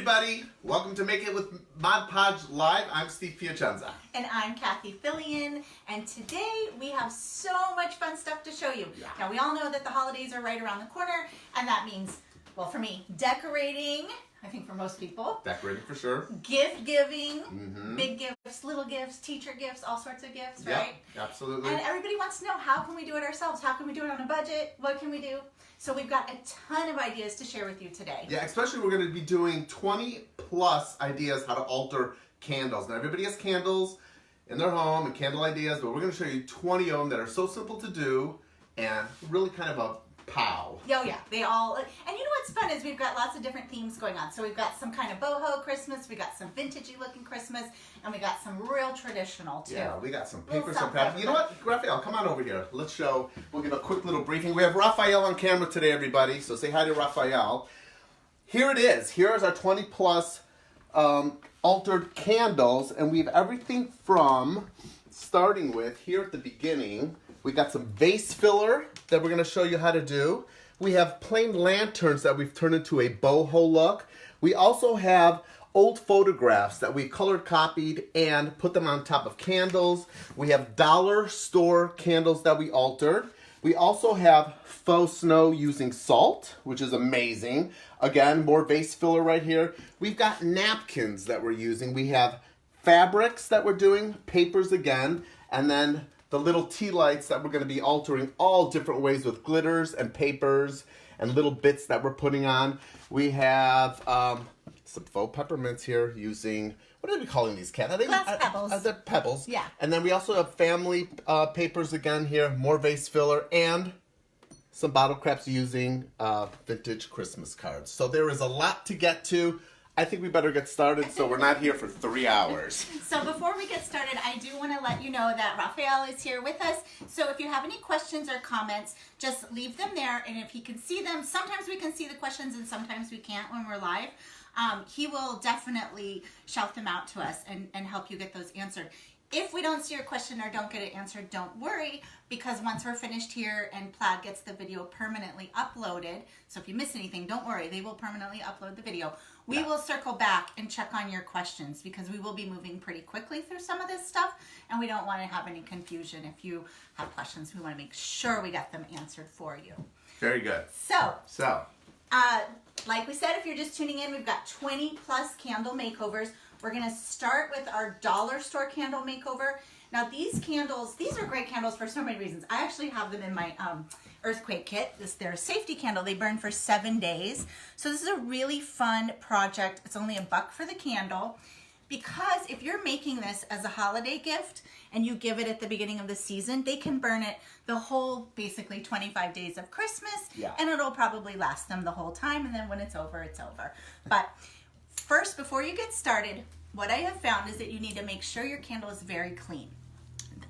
everybody. Welcome to Make It with ModPodge Live. I'm Steve Piacenza. And I'm Cathie Filian. And today we have so much fun stuff to show you. Yeah. Now we all know that the holidays are right around the corner, and that means, well, for me, decorating. I think for most people. Decorating for sure. Gift giving, big gifts, little gifts, teacher gifts, all sorts of gifts, right? Absolutely. And everybody wants to know, how can we do it ourselves? How can we do it on a budget? What can we do? So we've got a ton of ideas to share with you today. Yeah, especially we're going to be doing 20 plus ideas how to alter candles. Now everybody has candles in their home and candle ideas, but we're going to show you 20 of them that are so simple to do and really kind of a pow. Oh yeah, they all, and you know what's fun is we've got lots of different themes going on. So we've got some kind of boho Christmas, we got some vintagey looking Christmas, and we got some real traditional too. Yeah, we got some paper, some fabric. You know what, Raphael, come on over here. Let's show, we'll give a quick little briefing. We have Raphael on camera today, everybody, so say hi to Raphael. Here it is. Here's our 20 plus altered candles, and we have everything from, starting with, here at the beginning, we got some vase filler that we're going to show you how to do. We have plain lanterns that we've turned into a boho look. We also have old photographs that we colored copied and put them on top of candles. We have dollar store candles that we altered. We also have faux snow using salt, which is amazing. Again, more vase filler right here. We've got napkins that we're using. We have fabrics that we're doing, papers again, and then the little tea lights that we're going to be altering all different ways with glitters and papers and little bits that we're putting on. We have some faux peppermints here using, what are we calling these, Kat? Glass pebbles. They're pebbles. Yeah. And then we also have family papers again here, more vase filler, and some bottle caps using vintage Christmas cards. So there is a lot to get to. I think we better get started so we're not here for 3 hours. So before we get started, I do want to let you know that Raphael is here with us. So if you have any questions or comments, just leave them there. And if he can see them, sometimes we can see the questions and sometimes we can't when we're live. He will definitely shout them out to us and help you get those answered. If we don't see your question or don't get it answered, don't worry, because once we're finished here and Plaid gets the video permanently uploaded, so if you miss anything, don't worry, they will permanently upload the video. We will circle back and check on your questions because we will be moving pretty quickly through some of this stuff and we don't want to have any confusion. If you have questions, we want to make sure we got them answered for you. Very good. So, like we said, if you're just tuning in, we've got 20 plus candle makeovers. We're going to start with our dollar store candle makeover. Now these candles, these are great candles for so many reasons. I actually have them in my earthquake kit. They're a safety candle. They burn for 7 days. So this is a really fun project. It's only $1 for the candle. Because if you're making this as a holiday gift and you give it at the beginning of the season, they can burn it the whole, basically 25 days of Christmas. Yeah. And it'll probably last them the whole time. And then when it's over, it's over. But first, before you get started, what I have found is that you need to make sure your candle is very clean.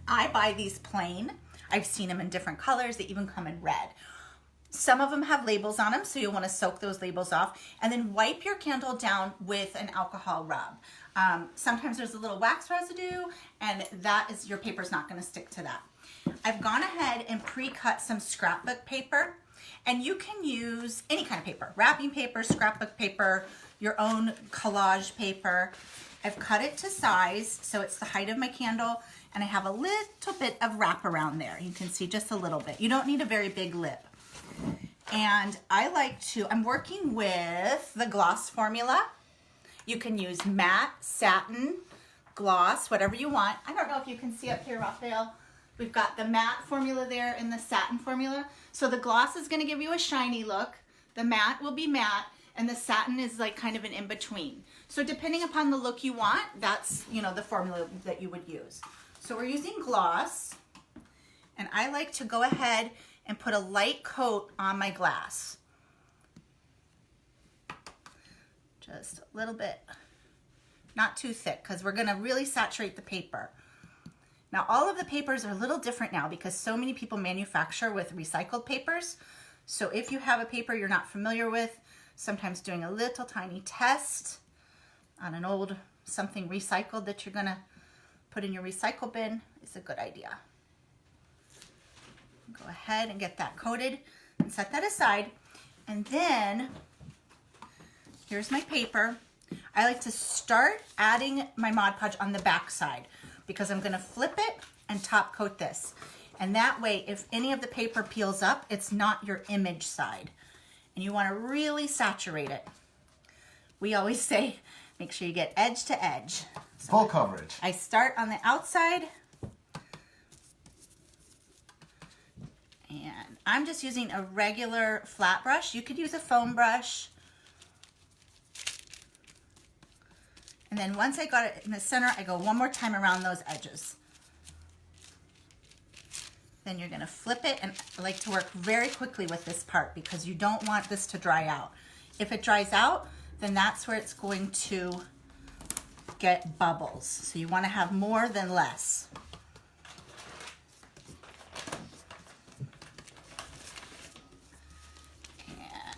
I buy these plain. I've seen them in different colors. They even come in red. Some of them have labels on them, so you'll want to soak those labels off and then wipe your candle down with an alcohol rub. Sometimes there's a little wax residue and that is, your paper's not going to stick to that. I've gone ahead and pre-cut some scrapbook paper, and you can use any kind of paper, wrapping paper, scrapbook paper, your own collage paper. I've cut it to size so it's the height of my candle, and I have a little bit of wrap around there. You can see just a little bit. You don't need a very big lip. And I like to, I'm working with the gloss formula. You can use matte, satin, gloss, whatever you want. I don't know if you can see up here, Raphael. We've got the matte formula there and the satin formula. So the gloss is going to give you a shiny look. The matte will be matte, and the satin is like kind of an in-between. So depending upon the look you want, that's, you know, the formula that you would use. So we're using gloss, and I like to go ahead and put a light coat on my glass. Just a little bit, not too thick, because we're going to really saturate the paper. Now all of the papers are a little different now because so many people manufacture with recycled papers. So if you have a paper you're not familiar with, sometimes doing a little tiny test on an old something recycled that you're going to put in your recycle bin is a good idea. Go ahead and get that coated and set that aside. And then here's my paper. I like to start adding my Mod Podge on the back side because I'm gonna flip it and top coat this. And that way, if any of the paper peels up, it's not your image side. And you wanna really saturate it. We always say, make sure you get edge to edge. So full coverage. I start on the outside. And I'm just using a regular flat brush. You could use a foam brush. And then once I got it in the center, I go one more time around those edges. Then you're gonna flip it, and I like to work very quickly with this part because you don't want this to dry out. If it dries out, then that's where it's going to get bubbles. So you wanna have more than less.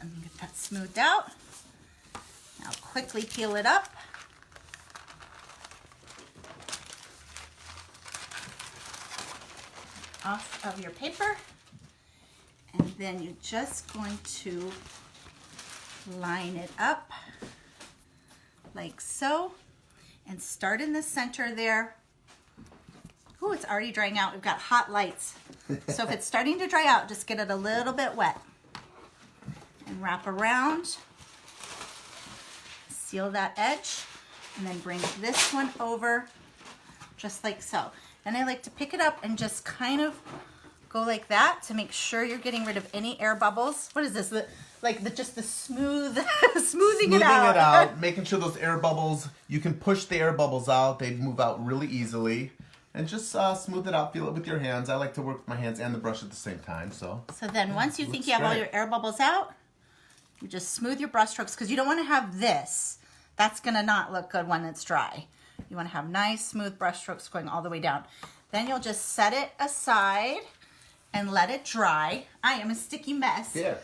And get that smoothed out. Now quickly peel it up. Off of your paper, and then you're just going to line it up like so and start in the center there. Ooh, it's already drying out. We've got hot lights. So if it's starting to dry out, just get it a little bit wet and wrap around, seal that edge, and then bring this one over just like so. Then I like to pick it up and just kind of go like that to make sure you're getting rid of any air bubbles. What is this? Just the smooth, smoothing it out. Making sure those air bubbles, you can push the air bubbles out. They move out really easily. And just smooth it out, feel it with your hands. I like to work with my hands and the brush at the same time. So then once you think you have all your air bubbles out, you just smooth your brush strokes because you don't want to have this. That's going to not look good when it's dry. You want to have nice, smooth brush strokes going all the way down. Then you'll just set it aside and let it dry. I am a sticky mess. yeah,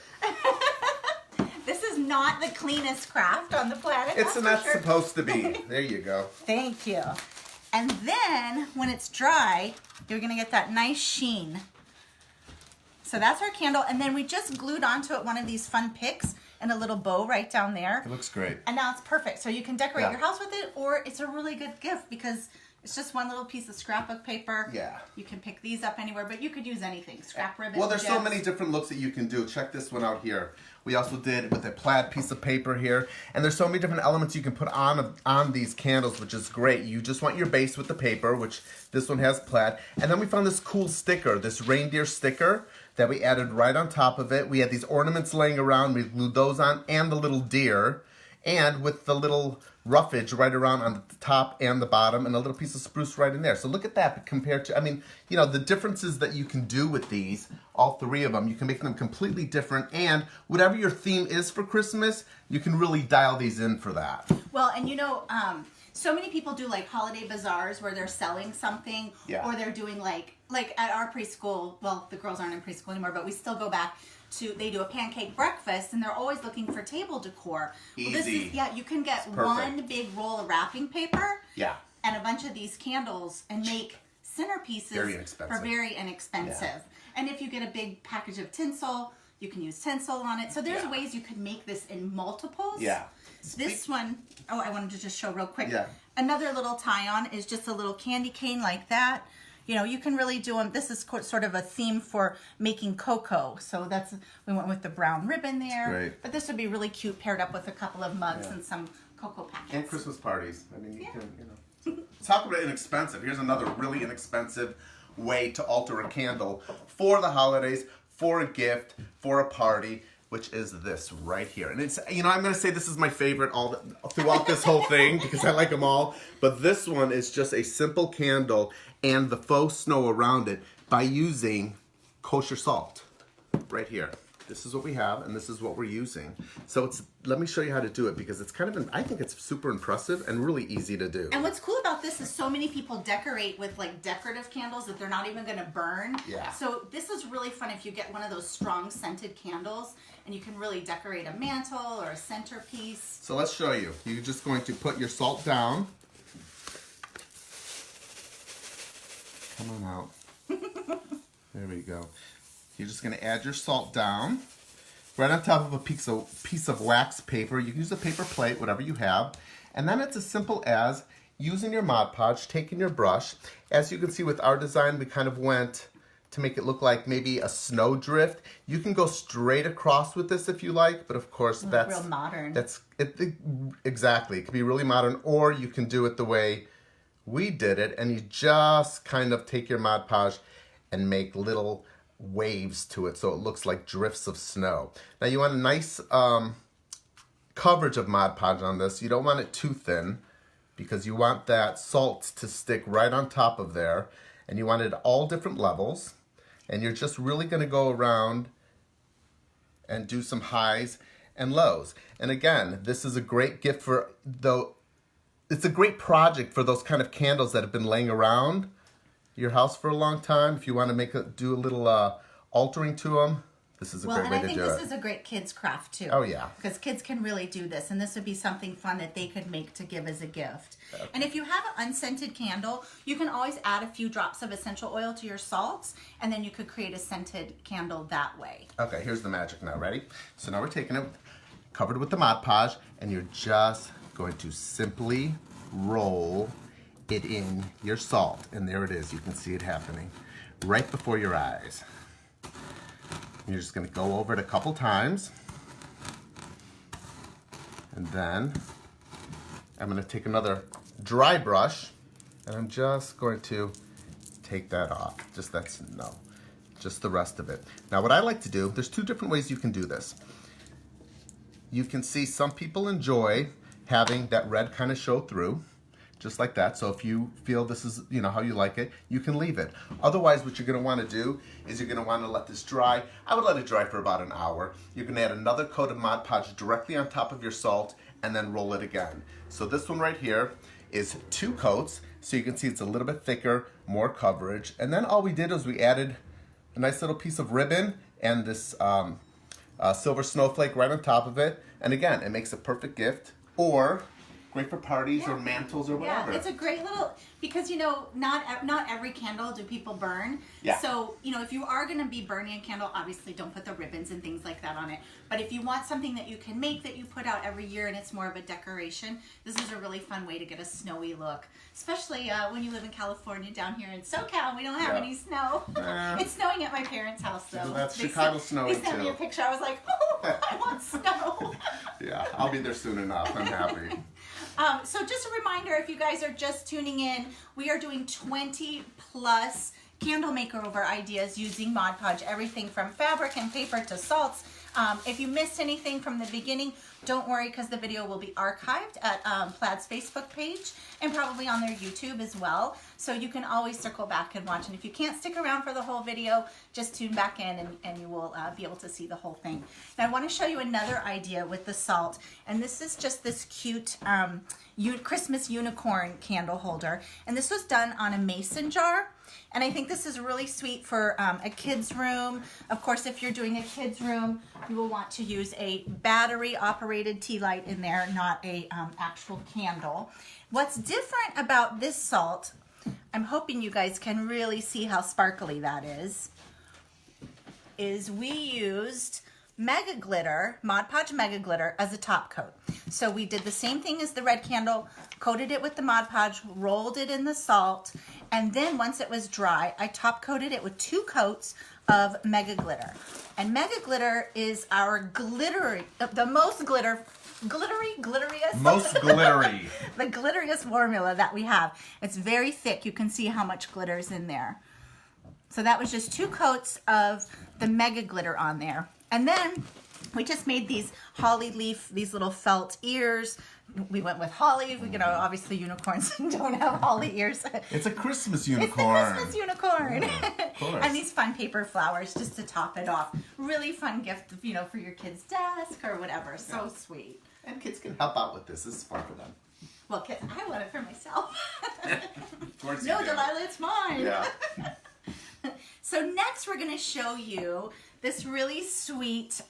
This is not the cleanest craft on the planet. it's that's not for sure. supposed to be. There you go. Thank you. And then when it's dry, you're gonna get that nice sheen. So that's our candle. And then we just glued onto it one of these fun picks and a little bow right down there. It looks great. And now it's perfect. So you can decorate Yeah. your house with it, or it's a really good gift because it's just one little piece of scrapbook paper. Yeah. You can pick these up anywhere, but you could use anything. Scrap ribbon. Well, there's so gems. many different looks that you can do. Check this one out here. We also did with a plaid piece of paper here. And there's so many different elements you can put on these candles, which is great. You just want your base with the paper, which this one has plaid. And then we found this cool sticker, this reindeer sticker that we added right on top of it. We had these ornaments laying around. We glued those on, and the little deer. And with the little roughage right around on the top and the bottom, and a little piece of spruce right in there. So look at that compared to, I mean, you know, the differences that you can do with these, all three of them, you can make them completely different, and whatever your theme is for Christmas, you can really dial these in for that. Well, and you know, so many people do like holiday bazaars where they're selling something, Yeah. or they're doing like at our preschool. Well, the girls aren't in preschool anymore, but we still go back to. They do a pancake breakfast, and they're always looking for table decor. Well, this Easy. is, yeah, you can get It's perfect. one big roll of wrapping paper, Yeah. and a bunch of these candles, and make centerpieces Very inexpensive. for very inexpensive. Yeah. And if you get a big package of tinsel, you can use tinsel on it. So there's Yeah. ways you could make this in multiples. Yeah. This one, oh, I wanted to just show real quick. Yeah. Another little tie-on is just a little candy cane like that. You know, you can really do them. This is sort of a theme for making cocoa. So we went with the brown ribbon there. Great. But this would be really cute paired up with a couple of mugs Yeah. and some cocoa packets. And Christmas parties. I mean, you Yeah. can, you know. Talk about inexpensive. Here's another really inexpensive way to alter a candle for the holidays, for a gift, for a party, which is this right here. And it's, you know, I'm going to say this is my favorite throughout this whole thing because I like them all. But this one is just a simple candle and the faux snow around it by using kosher salt right here. This is what we have, and this is what we're using. So let me show you how to do it because it's kind of, I think it's super impressive and really easy to do. And what's cool about this is so many people decorate with like decorative candles that they're not even going to burn. Yeah. So this is really fun if you get one of those strong scented candles and you can really decorate a mantle or a centerpiece. So let's show you. You're just going to put your salt down. Come on out. There we go. You're just going to add your salt down right on top of a piece of wax paper. You can use a paper plate, whatever you have. And then it's as simple as using your Mod Podge, taking your brush. As you can see with our design, we kind of went to make it look like maybe a snowdrift. You can go straight across with this if you like, but of course that's real modern. Exactly. It can be really modern, or you can do it the way we did it, and you just kind of take your Mod Podge and make little waves to it so it looks like drifts of snow. Now you want a nice coverage of Mod Podge on this. You don't want it too thin because you want that salt to stick right on top of there, and you want it at all different levels. And you're just really going to go around and do some highs and lows. And again, this is a great gift for, it's a great project for those kind of candles that have been laying around your house for a long time. If you want to do a little altering to them, this is a great way to do it. Well, and I think this is a great kids craft too. Oh yeah. Because kids can really do this, and this would be something fun that they could make to give as a gift. Okay. And if you have an unscented candle, you can always add a few drops of essential oil to your salts, and then you could create a scented candle that way. Okay, here's the magic now. Ready? So now we're taking it, covered with the Mod Podge, and you're just going to simply roll it in your salt. And there it is. You can see it happening right before your eyes. You're just going to go over it a couple times. And then I'm going to take another dry brush and I'm just going to take that off. Just the rest of it. Now what I like to do, there's two different ways you can do this. You can see some people enjoy having that red kind of show through. Just like that. So if you feel this is, how you like it, you can leave it. Otherwise, what you're going to want to do is you're going to want to let this dry. I would let it dry for about an hour. You're going to add another coat of Mod Podge directly on top of your salt and then roll it again. So this one right here is 2 coats. So you can see it's a little bit thicker, more coverage. And then all we did was we added a nice little piece of ribbon and this silver snowflake right on top of it. And again, it makes a perfect gift. Or great for parties or mantles or whatever. Yeah, it's a great little, because not every candle do people burn. Yeah. So, if you are going to be burning a candle, obviously don't put the ribbons and things like that on it. But if you want something that you can make that you put out every year and it's more of a decoration, this is a really fun way to get a snowy look. Especially when you live in California. Down here in SoCal, we don't have any snow. It's snowing at my parents' house though. That's Chicago snowy too. They sent me a picture. I was like, oh, I want snow. Yeah, I'll be there soon enough. I'm happy. So just a reminder, if you guys are just tuning in, we are doing 20 plus candle makeover ideas using Mod Podge, everything from fabric and paper to salts. If you missed anything from the beginning, don't worry, because the video will be archived at Plaid's Facebook page and probably on their YouTube as well. So you can always circle back and watch. And if you can't stick around for the whole video, just tune back in and you will be able to see the whole thing. Now I want to show you another idea with the salt. And this is just this cute Christmas unicorn candle holder. And this was done on a mason jar. And I think this is really sweet for a kid's room. Of course, if you're doing a kid's room, you will want to use a battery-operated tea light in there, not a actual candle. What's different about this salt, I'm hoping you guys can really see how sparkly that is we used Mega Glitter, Mod Podge Mega Glitter as a top coat. So we did the same thing as the red candle, coated it with the Mod Podge, rolled it in the salt, and then once it was dry, I top coated it with 2 coats of Mega Glitter. And Mega Glitter is our glittery, the most glitteriest? Most glittery. The glitteriest formula that we have. It's very thick. You can see how much glitter is in there. So that was just 2 coats of the Mega Glitter on there. And then we just made these holly leaf, these little felt ears. We went with holly. Obviously unicorns don't have holly ears. It's a Christmas unicorn. It's the Christmas unicorn. Yeah, of course. And these fun paper flowers just to top it off. Really fun gift, for your kid's desk or whatever. So sweet. And kids can help out with this. This is fun for them. Well, kids, I want it for myself. Of course No, you do. Delilah, it's mine. Yeah. So next we're going to show you this really sweet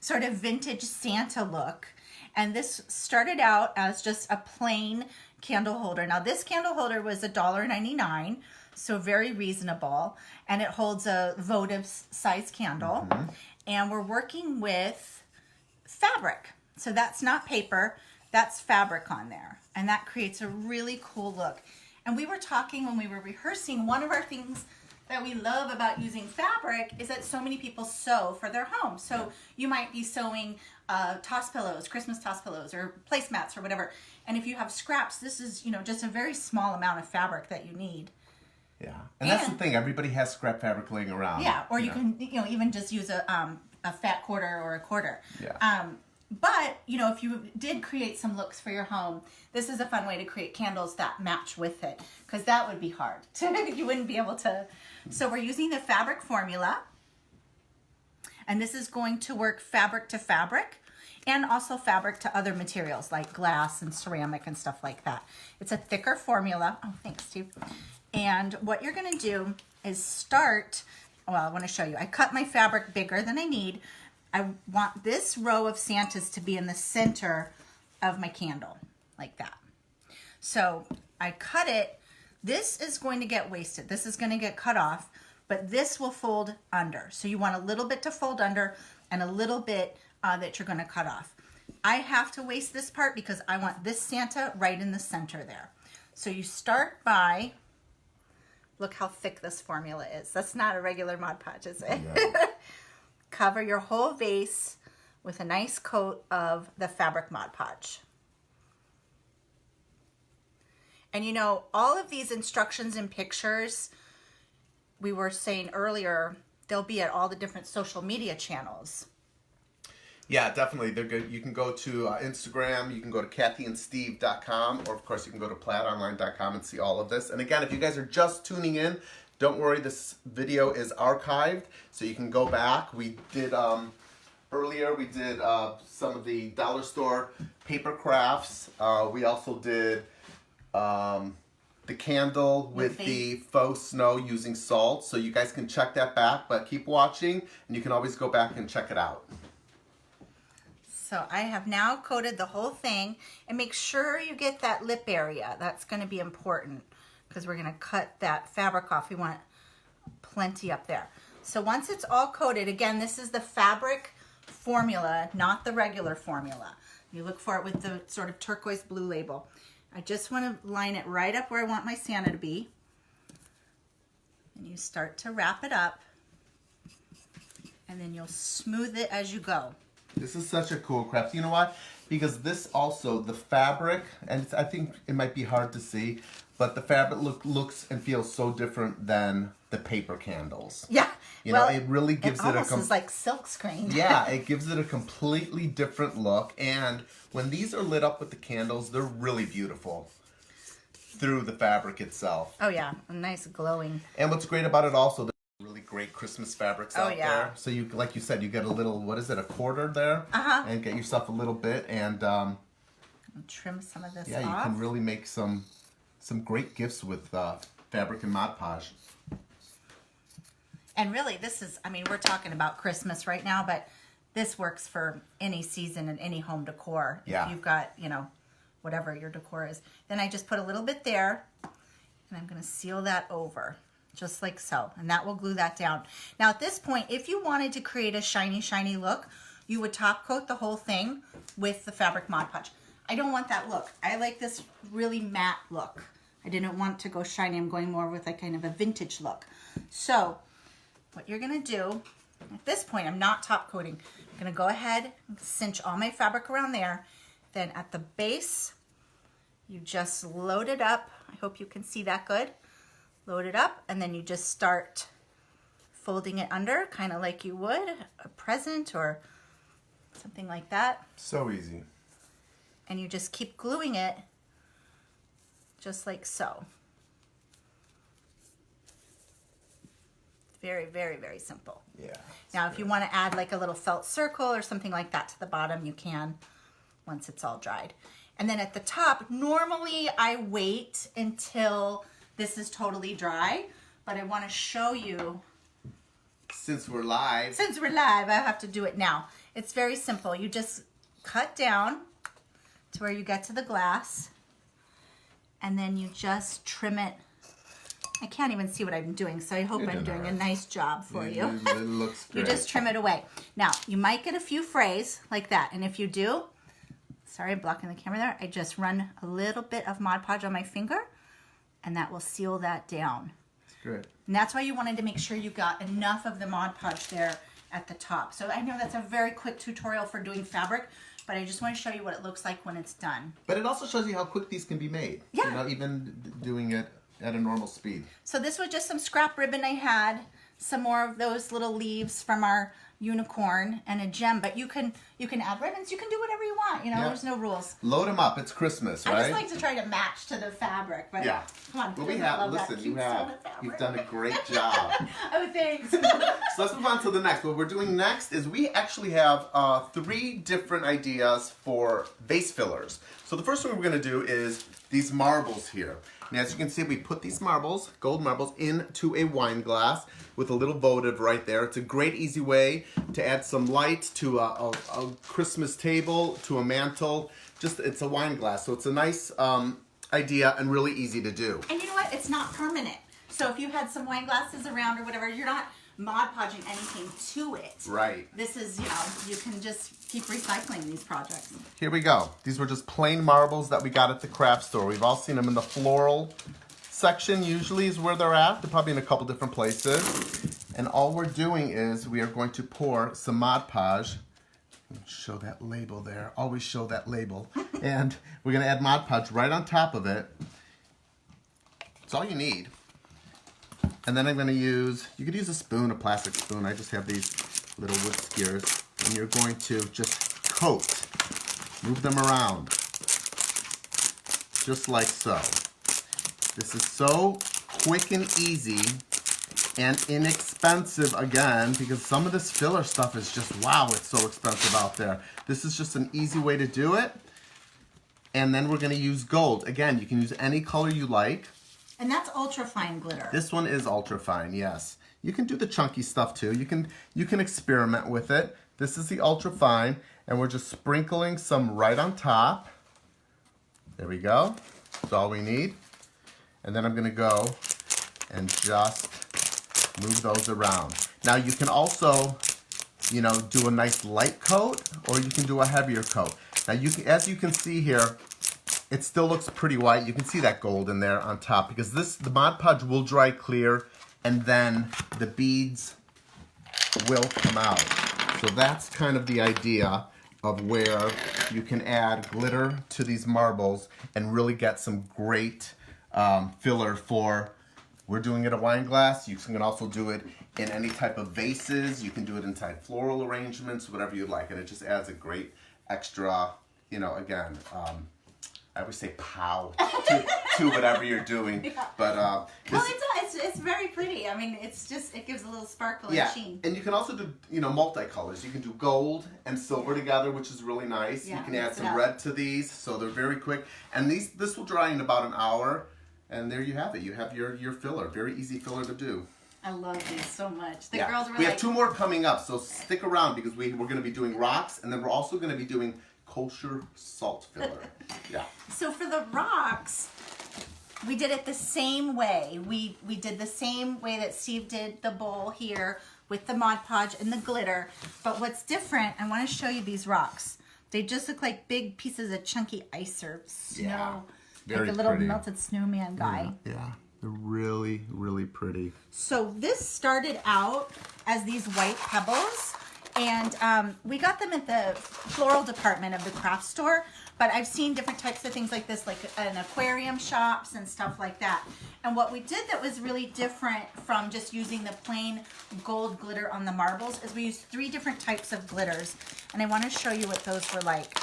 sort of vintage Santa look. And this started out as just a plain candle holder. Now this candle holder was $1.99, so very reasonable. And it holds a votive size candle. Mm-hmm. And we're working with fabric. So that's not paper. that's fabric on there. And that creates a really cool look. And we were talking when we were rehearsing, one of our things that we love about using fabric is that so many people sew for their home. So you might be sewing toss pillows, Christmas toss pillows, or placemats or whatever. And if you have scraps, this is, you know, just a very small amount of fabric that you need. Yeah, and that's the thing. Everybody has scrap fabric laying around. Yeah, or you can, you know, even just use a fat quarter or a quarter. Yeah. But, you know, if you did create some looks for your home, this is a fun way to create candles that match with it, because that would be hard. You wouldn't be able to. So we're using the fabric formula, and this is going to work fabric to fabric and also fabric to other materials like glass and ceramic and stuff like that. It's a thicker formula. Oh, thanks, Steve. And what you're going to do is start, well, I want to show you. I cut my fabric bigger than I need. I want this row of Santas to be in the center of my candle, like that. So I cut it. This is going to get wasted. This is going to get cut off, but this will fold under. So you want a little bit to fold under and a little bit that you're going to cut off. I have to waste this part because I want this Santa right in the center there. So you start by, look how thick this formula is. That's not a regular Mod Podge, is it? Yeah. Cover your whole vase with a nice coat of the fabric Mod Podge. And you know, all of these instructions and pictures, we were saying earlier, they'll be at all the different social media channels. Yeah, definitely. They're good. You can go to Instagram, you can go to cathieandsteve.com, or of course you can go to plaidonline.com and see all of this. And again, if you guys are just tuning in, don't worry, this video is archived, so you can go back. We did, earlier, we did some of the dollar store paper crafts. We also did the candle with the faux snow using salt, so you guys can check that back, but keep watching, and you can always go back and check it out. So I have now coated the whole thing, and make sure you get that lip area. That's going to be important, because we're going to cut that fabric off. We want plenty up there. So once it's all coated, again, this is the fabric formula, not the regular formula. You look for it with the sort of turquoise blue label. I just want to line it right up where I want my Santa to be. And you start to wrap it up, and then you'll smooth it as you go. This is such a cool craft. You know why? Because this also, the fabric, and I think it might be hard to see, but the fabric looks and feels so different than the paper candles. Yeah. You know, it really gives it a... almost is like silk screen. Yeah, it gives it a completely different look. And when these are lit up with the candles, they're really beautiful through the fabric itself. Oh, yeah. A nice glowing. And what's great about it also, there's really great Christmas fabrics out there. So you, like you said, you get a little, what is it, a quarter there? And get yourself a little bit, and trim some of this off. Yeah, you can really make some great gifts with fabric and Mod Podge. And really, this is, I mean, we're talking about Christmas right now, but this works for any season and any home decor. Yeah. If you've got, you know, whatever your decor is. Then I just put a little bit there, and I'm going to seal that over, just like so. And that will glue that down. Now, at this point, if you wanted to create a shiny, shiny look, you would top coat the whole thing with the fabric Mod Podge. I don't want that look. I like this really matte look. I didn't want to go shiny. I'm going more with a kind of a vintage look. So what you're going to do, at this point, I'm not top coating. I'm going to go ahead and cinch all my fabric around there. Then at the base, you just load it up. I hope you can see that good. Load it up, and then you just start folding it under, kind of like you would a present or something like that. So easy. And you just keep gluing it just like so. Very, very, very simple. Yeah. Now, if you want to add like a little felt circle or something like that to the bottom, you can once it's all dried. And then at the top, normally I wait until this is totally dry, but I want to show you. Since we're live. Since we're live, I have to do it now. It's very simple. You just cut down to where you get to the glass, and then you just trim it. I can't even see what I'm doing, so I hope I'm doing a nice job for you. It looks great. You just trim it away. Now, you might get a few frays like that, and if you do, sorry, I'm blocking the camera there. I just run a little bit of Mod Podge on my finger, and that will seal that down. That's good. And that's why you wanted to make sure you got enough of the Mod Podge there at the top. So I know that's a very quick tutorial for doing fabric, but I just want to show you what it looks like when it's done. But it also shows you how quick these can be made. Yeah. You know, even doing it at a normal speed. So this was just some scrap ribbon I had, some more of those little leaves from our unicorn, and a gem. But you can add ribbons. You can do whatever you want. You know, there's no rules. Load them up. It's Christmas, right? I just like to try to match to the fabric. But yeah. Come on. Well, we have. Listen, you've done a great job. Oh, thanks. So let's move on to the next. What we're doing next is we actually have 3 different ideas for vase fillers. So the first one we're going to do is these marbles here. And as you can see, we put these marbles, gold marbles, into a wine glass with a little votive right there. It's a great, easy way to add some light to a Christmas table, to a mantle. Just, it's a wine glass, so it's a nice idea and really easy to do. And you know what? It's not permanent. So if you had some wine glasses around or whatever, you're not Mod Podging anything to it. Right. This is, you know, you can just keep recycling these projects. Here we go. These were just plain marbles that we got at the craft store. We've all seen them in the floral section, usually is where they're at. They're probably in a couple different places. And all we're doing is we are going to pour some Mod Podge. Show that label there. Always show that label. And we're going to add Mod Podge right on top of it. It's all you need. And then I'm going to use, you could use a spoon, a plastic spoon. I just have these little wood skewers. And you're going to just coat, move them around, just like so. This is so quick and easy and inexpensive again, because some of this filler stuff is just, wow, it's so expensive out there. This is just an easy way to do it. And then we're going to use gold. Again, you can use any color you like. And that's ultra fine glitter. This one is ultra fine, yes. You can do the chunky stuff too. You can experiment with it. This is the ultra fine, and we're just sprinkling some right on top. There we go. That's all we need. And then I'm gonna go and just move those around. Now you can also, you know, do a nice light coat, or you can do a heavier coat. Now you can, as you can see here, it still looks pretty white. You can see that gold in there on top, because the Mod Podge will dry clear, and then the beads will come out. So that's kind of the idea of where you can add glitter to these marbles and really get some great filler for, we're doing it in a wine glass. You can also do it in any type of vases. You can do it inside floral arrangements, whatever you like. And it just adds a great extra, you know, again, I always say pow to whatever you're doing. Yeah. But well, it's very pretty. I mean, it's just, it gives a little sparkle and sheen. And you can also do, you know, multicolors. You can do gold and silver together, which is really nice. Yeah, you can add some red to these, so they're very quick. And this will dry in about an hour. And there you have it. You have your filler. Very easy filler to do. I love these so much. The girls were we have 2 more coming up, so stick around, because we're going to be doing rocks, and then we're also going to be doing kosher salt filler. Yeah. So for the rocks, we did it the same way. We did the same way that Steve did the bowl here with the Mod Podge and the glitter. But what's different, I want to show you these rocks. They just look like big pieces of chunky ice or snow. Yeah. Very like a little melted snowman guy. Yeah. They're really, really pretty. So this started out as these white pebbles. And we got them at the floral department of the craft store, but I've seen different types of things like this, like in aquarium shops and stuff like that. And what we did that was really different from just using the plain gold glitter on the marbles is we used 3 different types of glitters. And I want to show you what those were like.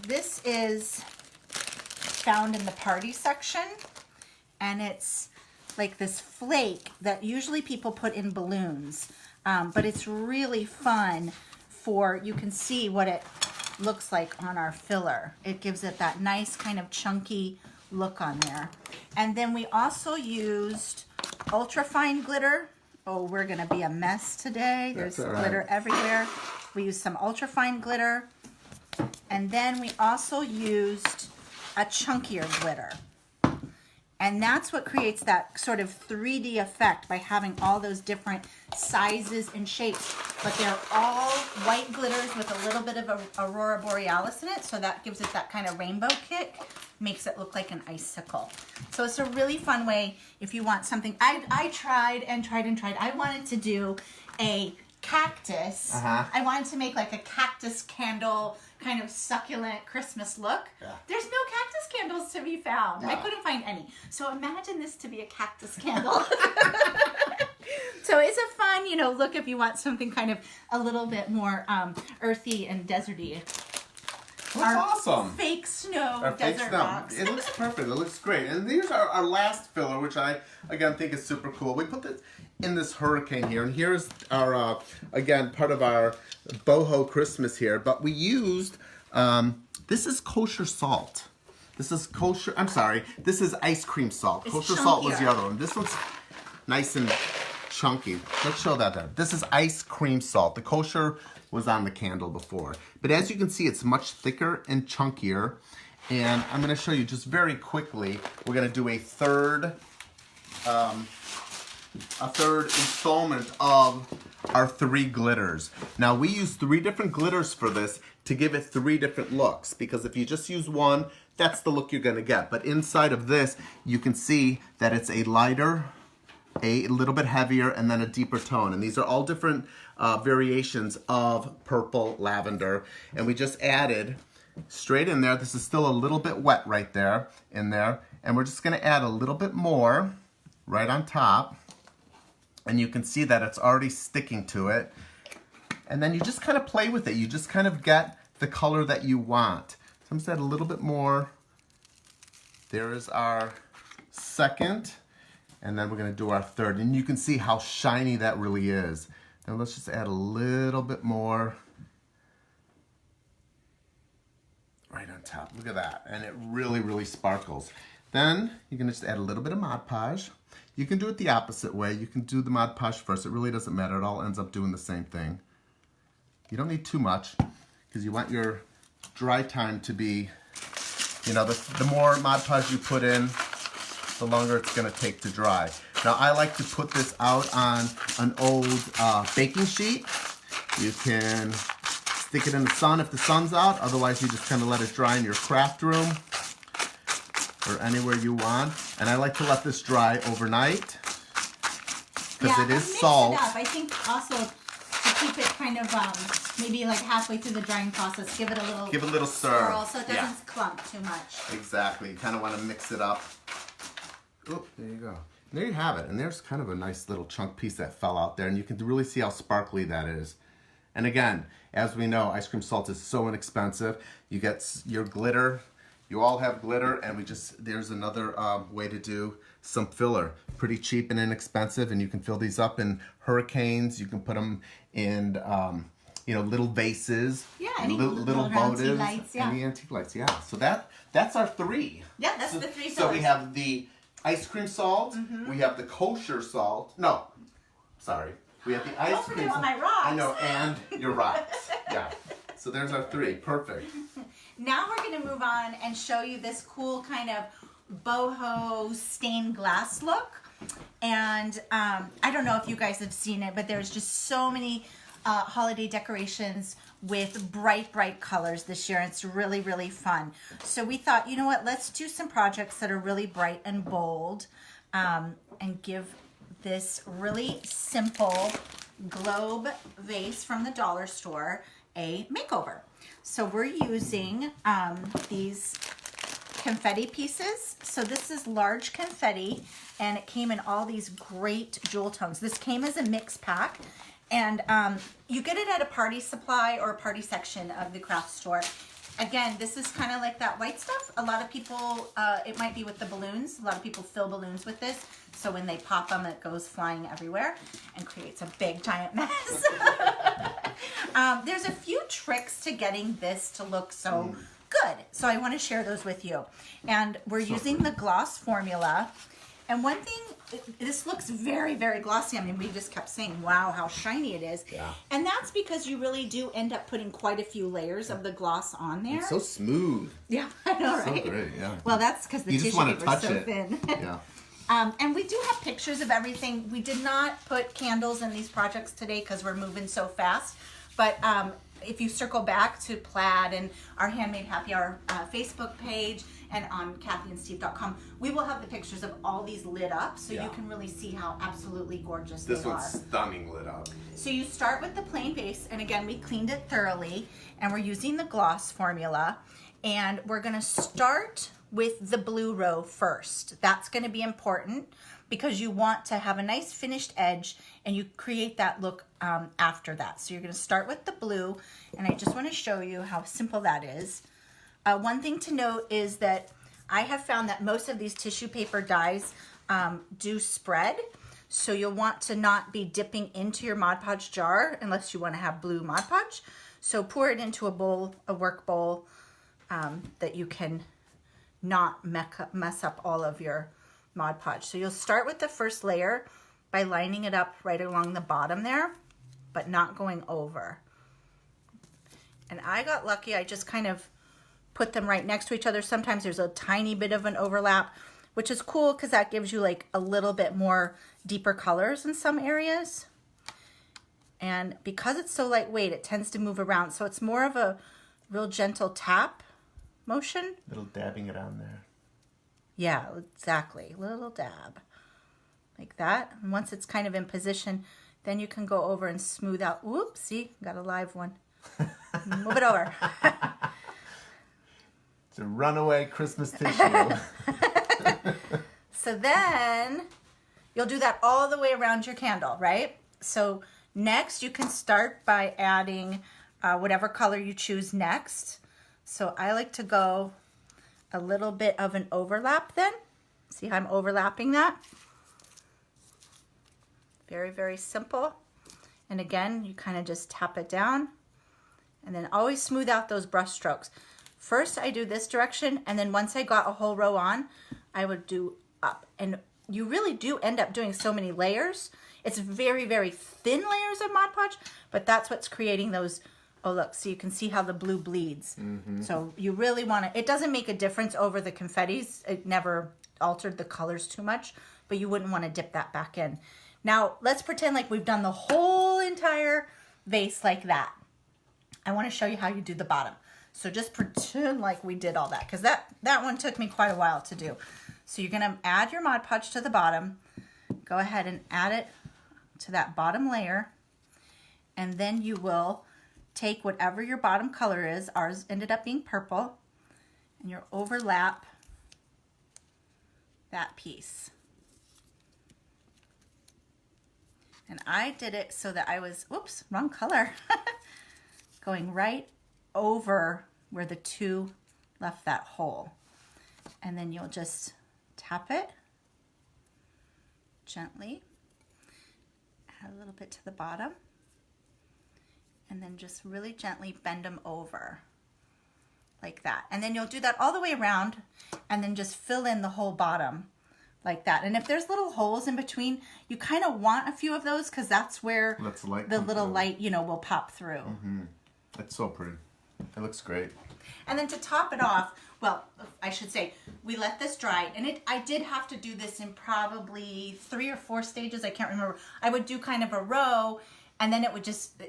This is found in the party section, and it's like this flake that usually people put in balloons. But it's really fun for, you can see what it looks like on our filler. It gives it that nice kind of chunky look on there. And then we also used ultra fine glitter. Oh, we're gonna be a mess today. There's glitter everywhere. We used some ultra fine glitter. And then we also used a chunkier glitter. And that's what creates that sort of 3D effect by having all those different sizes and shapes. But they're all white glitters with a little bit of a Aurora Borealis in it. So that gives it that kind of rainbow kick. Makes it look like an icicle. So it's a really fun way if you want something. I tried and tried and tried. I wanted to do a cactus. I wanted to make like a cactus candle, kind of succulent Christmas look. There's no cactus candles to be found. I couldn't find any. So imagine this to be a cactus candle. So it's a fun, you know, look if you want something kind of a little bit more earthy and deserty. That's awesome. Fake snow Our desert fake snow. rocks. It looks perfect. It looks great. And these are our last filler, which I, again, think is super cool. We put this in this hurricane here. And here's our, again, part of our boho Christmas here. But we used, this is kosher salt. This is kosher, I'm sorry, this is ice cream salt. It's kosher salt was chunkier. the other one. This one's nice and chunky. Let's show that there. This is ice cream salt. The kosher was on the candle before. But as you can see, it's much thicker and chunkier. And I'm going to show you just very quickly. We're going to do a third installment of our 3 glitters. Now we use 3 different glitters for this to give it 3 different looks. Because if you just use one, that's the look you're going to get. But inside of this, you can see that it's a lighter, a little bit heavier, and then a deeper tone. And these are all different variations of purple lavender. And we just added straight in there. This is still a little bit wet right there, in there. And we're just gonna add a little bit more right on top. And you can see that it's already sticking to it. And then you just kind of play with it. You just kind of get the color that you want. So I'm just add a little bit more. There is our second. And then we're going to do our third. And you can see how shiny that really is. Now let's just add a little bit more right on top. Look at that. And it really, really sparkles. Then you can just add a little bit of ModPodge. You can do it the opposite way. You can do the ModPodge first. It really doesn't matter. It all ends up doing the same thing. You don't need too much because you want your dry time to be, you know, the more ModPodge you put in, the longer it's going to take to dry. Now I like to put this out on an old baking sheet. You can stick it in the sun if the sun's out. Otherwise you just kind of let it dry in your craft room or anywhere you want. And I like to let this dry overnight because it is salt. It up. I think also to keep it kind of maybe like halfway through the drying process, give it a little stir so it doesn't clump too much. Exactly. You kind of want to mix it up. Oh, there you go. There you have it. And there's kind of a nice little chunk piece that fell out there. And you can really see how sparkly that is. And again, as we know, ice cream salt is so inexpensive. You get your glitter. You all have glitter. And there's another way to do some filler. Pretty cheap and inexpensive. And you can fill these up in hurricanes. You can put them in, you know, little vases. Yeah, any little antique lights. Yeah. Any antique lights, yeah. So that's our 3. Yeah, that's the 3 fillers. So we have the ice cream salt. We have the kosher salt. No, sorry. We have the ice Don't cream forget salt. my rocks. I know, and your rocks. Yeah. So there's our 3. Perfect. Now we're going to move on and show you this cool kind of boho stained glass look. And I don't know if you guys have seen it, but there's just so many holiday decorations with bright colors this year. It's really, really fun. So we thought, you know what, let's do some projects that are really bright and bold and give this really simple globe vase from the dollar store a makeover. So we're using these confetti pieces. So this is large confetti and it came in all these great jewel tones. This came as a mix pack. And you get it at a party supply or a party section of the craft store. Again, this is kind of like that white stuff. A lot of people, it might be with the balloons. A lot of people fill balloons with this. So when they pop them, it goes flying everywhere and creates a big giant mess. There's a few tricks to getting this to look so good. So I want to share those with you. And we're using the gloss formula. And one thing, this looks very, very glossy. I mean, we just kept saying, wow, how shiny it is. Yeah. And that's because you really do end up putting quite a few layers of the gloss on there. It's so smooth. Yeah, I know, right? So great, yeah. Well, that's because the tissue paper is so thin. Yeah. And we do have pictures of everything. We did not put candles in these projects today because we're moving so fast. But if you circle back to Plaid and our Handmade Happy Hour Facebook page and on cathieandsteve.com, we will have the pictures of all these lit up so you can really see how absolutely gorgeous they are. This one's stunning lit up. So you start with the plain base, and again, we cleaned it thoroughly, and we're using the gloss formula, and we're gonna start with the blue row first. That's gonna be important because you want to have a nice finished edge and you create that look after that. So you're gonna start with the blue, and I just wanna show you how simple that is. One thing to note is that I have found that most of these tissue paper dyes do spread. So you'll want to not be dipping into your Mod Podge jar unless you want to have blue Mod Podge. So pour it into a bowl, a work bowl, that you can not mess up all of your Mod Podge. So you'll start with the first layer by lining it up right along the bottom there, but not going over. And I got lucky, I just kind of put them right next to each other. Sometimes there's a tiny bit of an overlap, which is cool because that gives you like a little bit more deeper colors in some areas. And because it's so lightweight, it tends to move around. So it's more of a real gentle tap motion. Little dabbing around there. Yeah, exactly. Little dab. Like that. And once it's kind of in position, then you can go over and smooth out. Whoops, see, got a live one. Move it over. It's a runaway Christmas tissue. So then you'll do that all the way around your candle, right? So next you can start by adding whatever color you choose next. So I like to go a little bit of an overlap then. See how I'm overlapping that? Very, very simple. And again, you kind of just tap it down and then always smooth out those brush strokes. First I do this direction, and then once I got a whole row on, I would do up. And you really do end up doing so many layers. It's very, very thin layers of Mod Podge, but that's what's creating those. Oh, look, so you can see how the blue bleeds. So you really want to, it doesn't make a difference over the confettis. It never altered the colors too much, but you wouldn't want to dip that back in. Now, let's pretend like we've done the whole entire vase like that. I want to show you how you do the bottom. So just pretend like we did all that, because that one took me quite a while to do. So you're going to add your Mod Podge to the bottom. Go ahead and add it to that bottom layer. And then you will take whatever your bottom color is. Ours ended up being purple. And you'll overlap that piece. And I did it so that I was, whoops, wrong color. Going right over where the two left that hole. And then you'll just tap it gently, add a little bit to the bottom, and then just really gently bend them over like that. And then you'll do that all the way around and then just fill in the whole bottom like that. And if there's little holes in between, you kind of want a few of those because that's where the little light, you know, will pop through. That's so pretty. It looks great. And then to top it off, well, I should say, we let this dry. And I did have to do this in probably 3 or 4 stages. I can't remember. I would do kind of a row, and then it would just,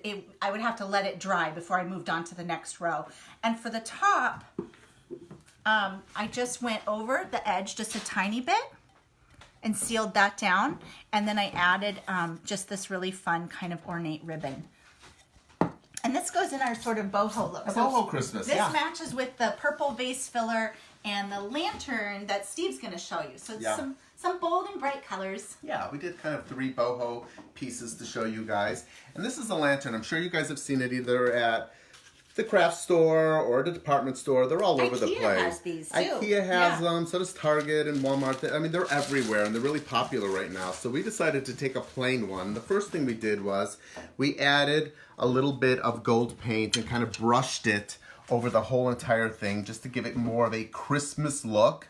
I would have to let it dry before I moved on to the next row. And for the top, I just went over the edge just a tiny bit and sealed that down. And then I added just this really fun kind of ornate ribbon. And this goes in our sort of boho look. A boho Christmas, this matches with the purple vase filler and the lantern that Steve's going to show you. So it's some bold and bright colors. Yeah, we did kind of 3 boho pieces to show you guys. And this is a lantern. I'm sure you guys have seen it either at the craft store or the department store. They're all over the place. IKEA has these too. IKEA has them, so does Target and Walmart. I mean, they're everywhere and they're really popular right now. So we decided to take a plain one. The first thing we did was we added a little bit of gold paint and kind of brushed it over the whole entire thing just to give it more of a Christmas look.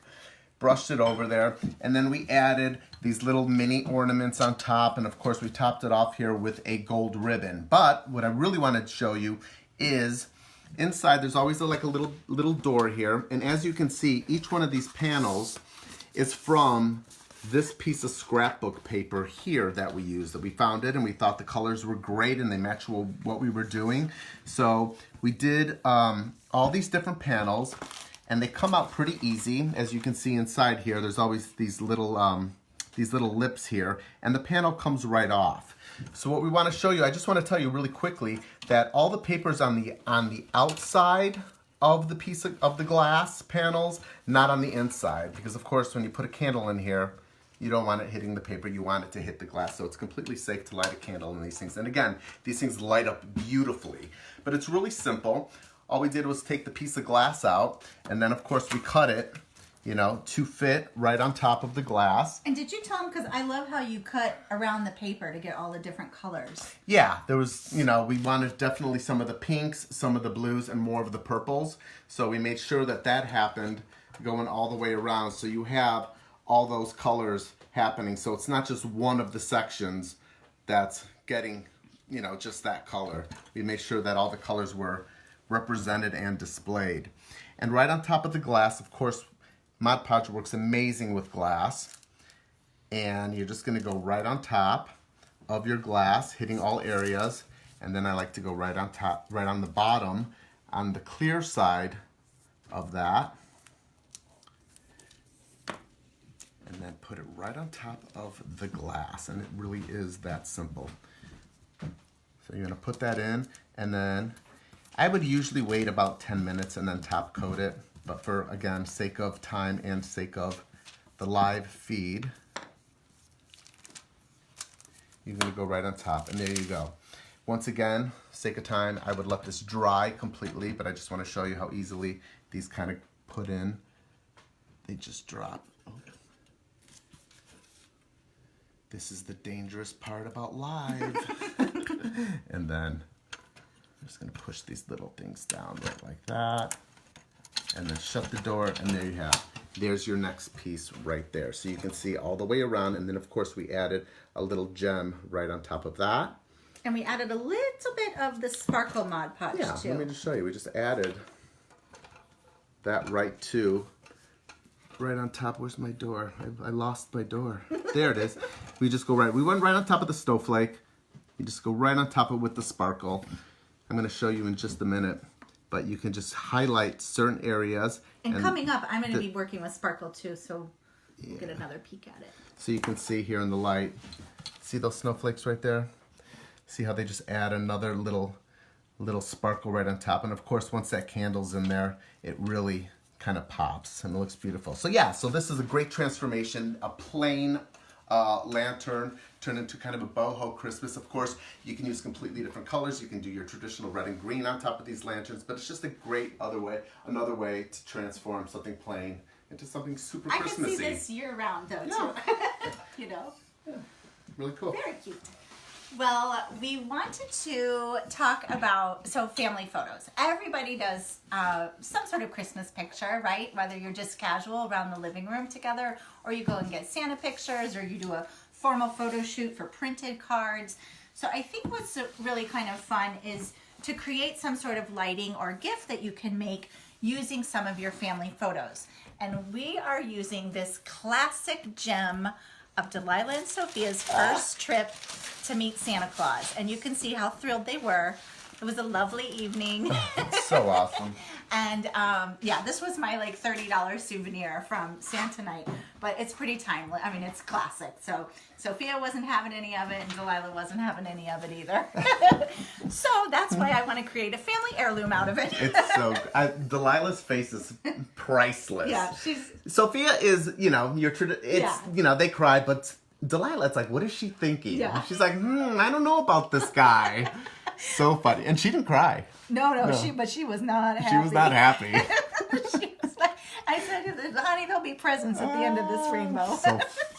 brushed it over there, and then we added these little mini ornaments on top, and of course we topped it off here with a gold ribbon. But what I really wanted to show you is inside there's always like a little door here, and as you can see, each one of these panels is from this piece of scrapbook paper here that we used, that we found it, and we thought the colors were great and they matched what we were doing. So we did all these different panels, and they come out pretty easy. As you can see inside here, there's always these little lips here, and the panel comes right off. So what we want to show you, I just want to tell you really quickly that all the papers on the outside of the piece of the glass panels, not on the inside, because of course when you put a candle in here, you don't want it hitting the paper, you want it to hit the glass. So it's completely safe to light a candle in these things. And again, these things light up beautifully. But it's really simple. All we did was take the piece of glass out, and then of course we cut it, you know, to fit right on top of the glass. And did you tell them, because I love how you cut around the paper to get all the different colors. Yeah, there was, you know, we wanted definitely some of the pinks, some of the blues, and more of the purples. So we made sure that that happened going all the way around. So you have all those colors happening. So it's not just one of the sections that's getting, you know, just that color. We made sure that all the colors were represented and displayed. And right on top of the glass, of course, ModPodge works amazing with glass. And you're just gonna go right on top of your glass, hitting all areas. And then I like to go right on top, right on the bottom, on the clear side of that. And then put it right on top of the glass, and it really is that simple. So you're gonna put that in, and then I would usually wait about 10 minutes and then top coat it, but for, again, sake of time and sake of the live feed, you're gonna go right on top, and there you go. Once again, sake of time, I would let this dry completely, but I just wanna show you how easily these kind of put in. They just drop. This is the dangerous part about live. And then I'm just gonna push these little things down right like that. And then shut the door, and there you have. There's your next piece right there. So you can see all the way around, and then of course we added a little gem right on top of that. And we added a little bit of the sparkle ModPodge too. Let me just show you. We just added that right on top. Where's my door? I lost my door. There it is. We just go right. We went right on top of the snowflake. You just go right on top of it with the sparkle. I'm going to show you in just a minute, but you can just highlight certain areas. And coming up, I'm going to be working with sparkle too, so we'll get another peek at it. So you can see here in the light. See those snowflakes right there? See how they just add another little sparkle right on top. And of course, once that candle's in there, it really kind of pops and it looks beautiful. So yeah, so this is a great transformation, a plain lantern turned into kind of a boho Christmas. Of course, you can use completely different colors. You can do your traditional red and green on top of these lanterns, but it's just a great another way to transform something plain into something super Christmassy. I can see this year round though too. You know? Yeah. Really cool. Very cute. Well, we wanted to talk about, family photos. Everybody does some sort of Christmas picture, right? Whether you're just casual around the living room together, or you go and get Santa pictures, or you do a formal photo shoot for printed cards. So I think what's really kind of fun is to create some sort of lighting or gift that you can make using some of your family photos. And we are using this classic gem of Delilah and Sophia's first trip to meet Santa Claus. And you can see how thrilled they were. It was a lovely evening. It's so awesome. And yeah, this was my like $30 souvenir from Santa night, but it's pretty timeless. I mean, it's classic. So Sophia wasn't having any of it, and Delilah wasn't having any of it either. So that's why I want to create a family heirloom out of it. It's so Delilah's face is priceless. Yeah, Sophia is, you know, you know, they cry, but Delilah, it's like, what is she thinking? Yeah. She's like, I don't know about this guy. So funny. And she didn't cry. No. She was not happy. She was not happy. She was like, I said, honey, there'll be presents at the end of this rainbow.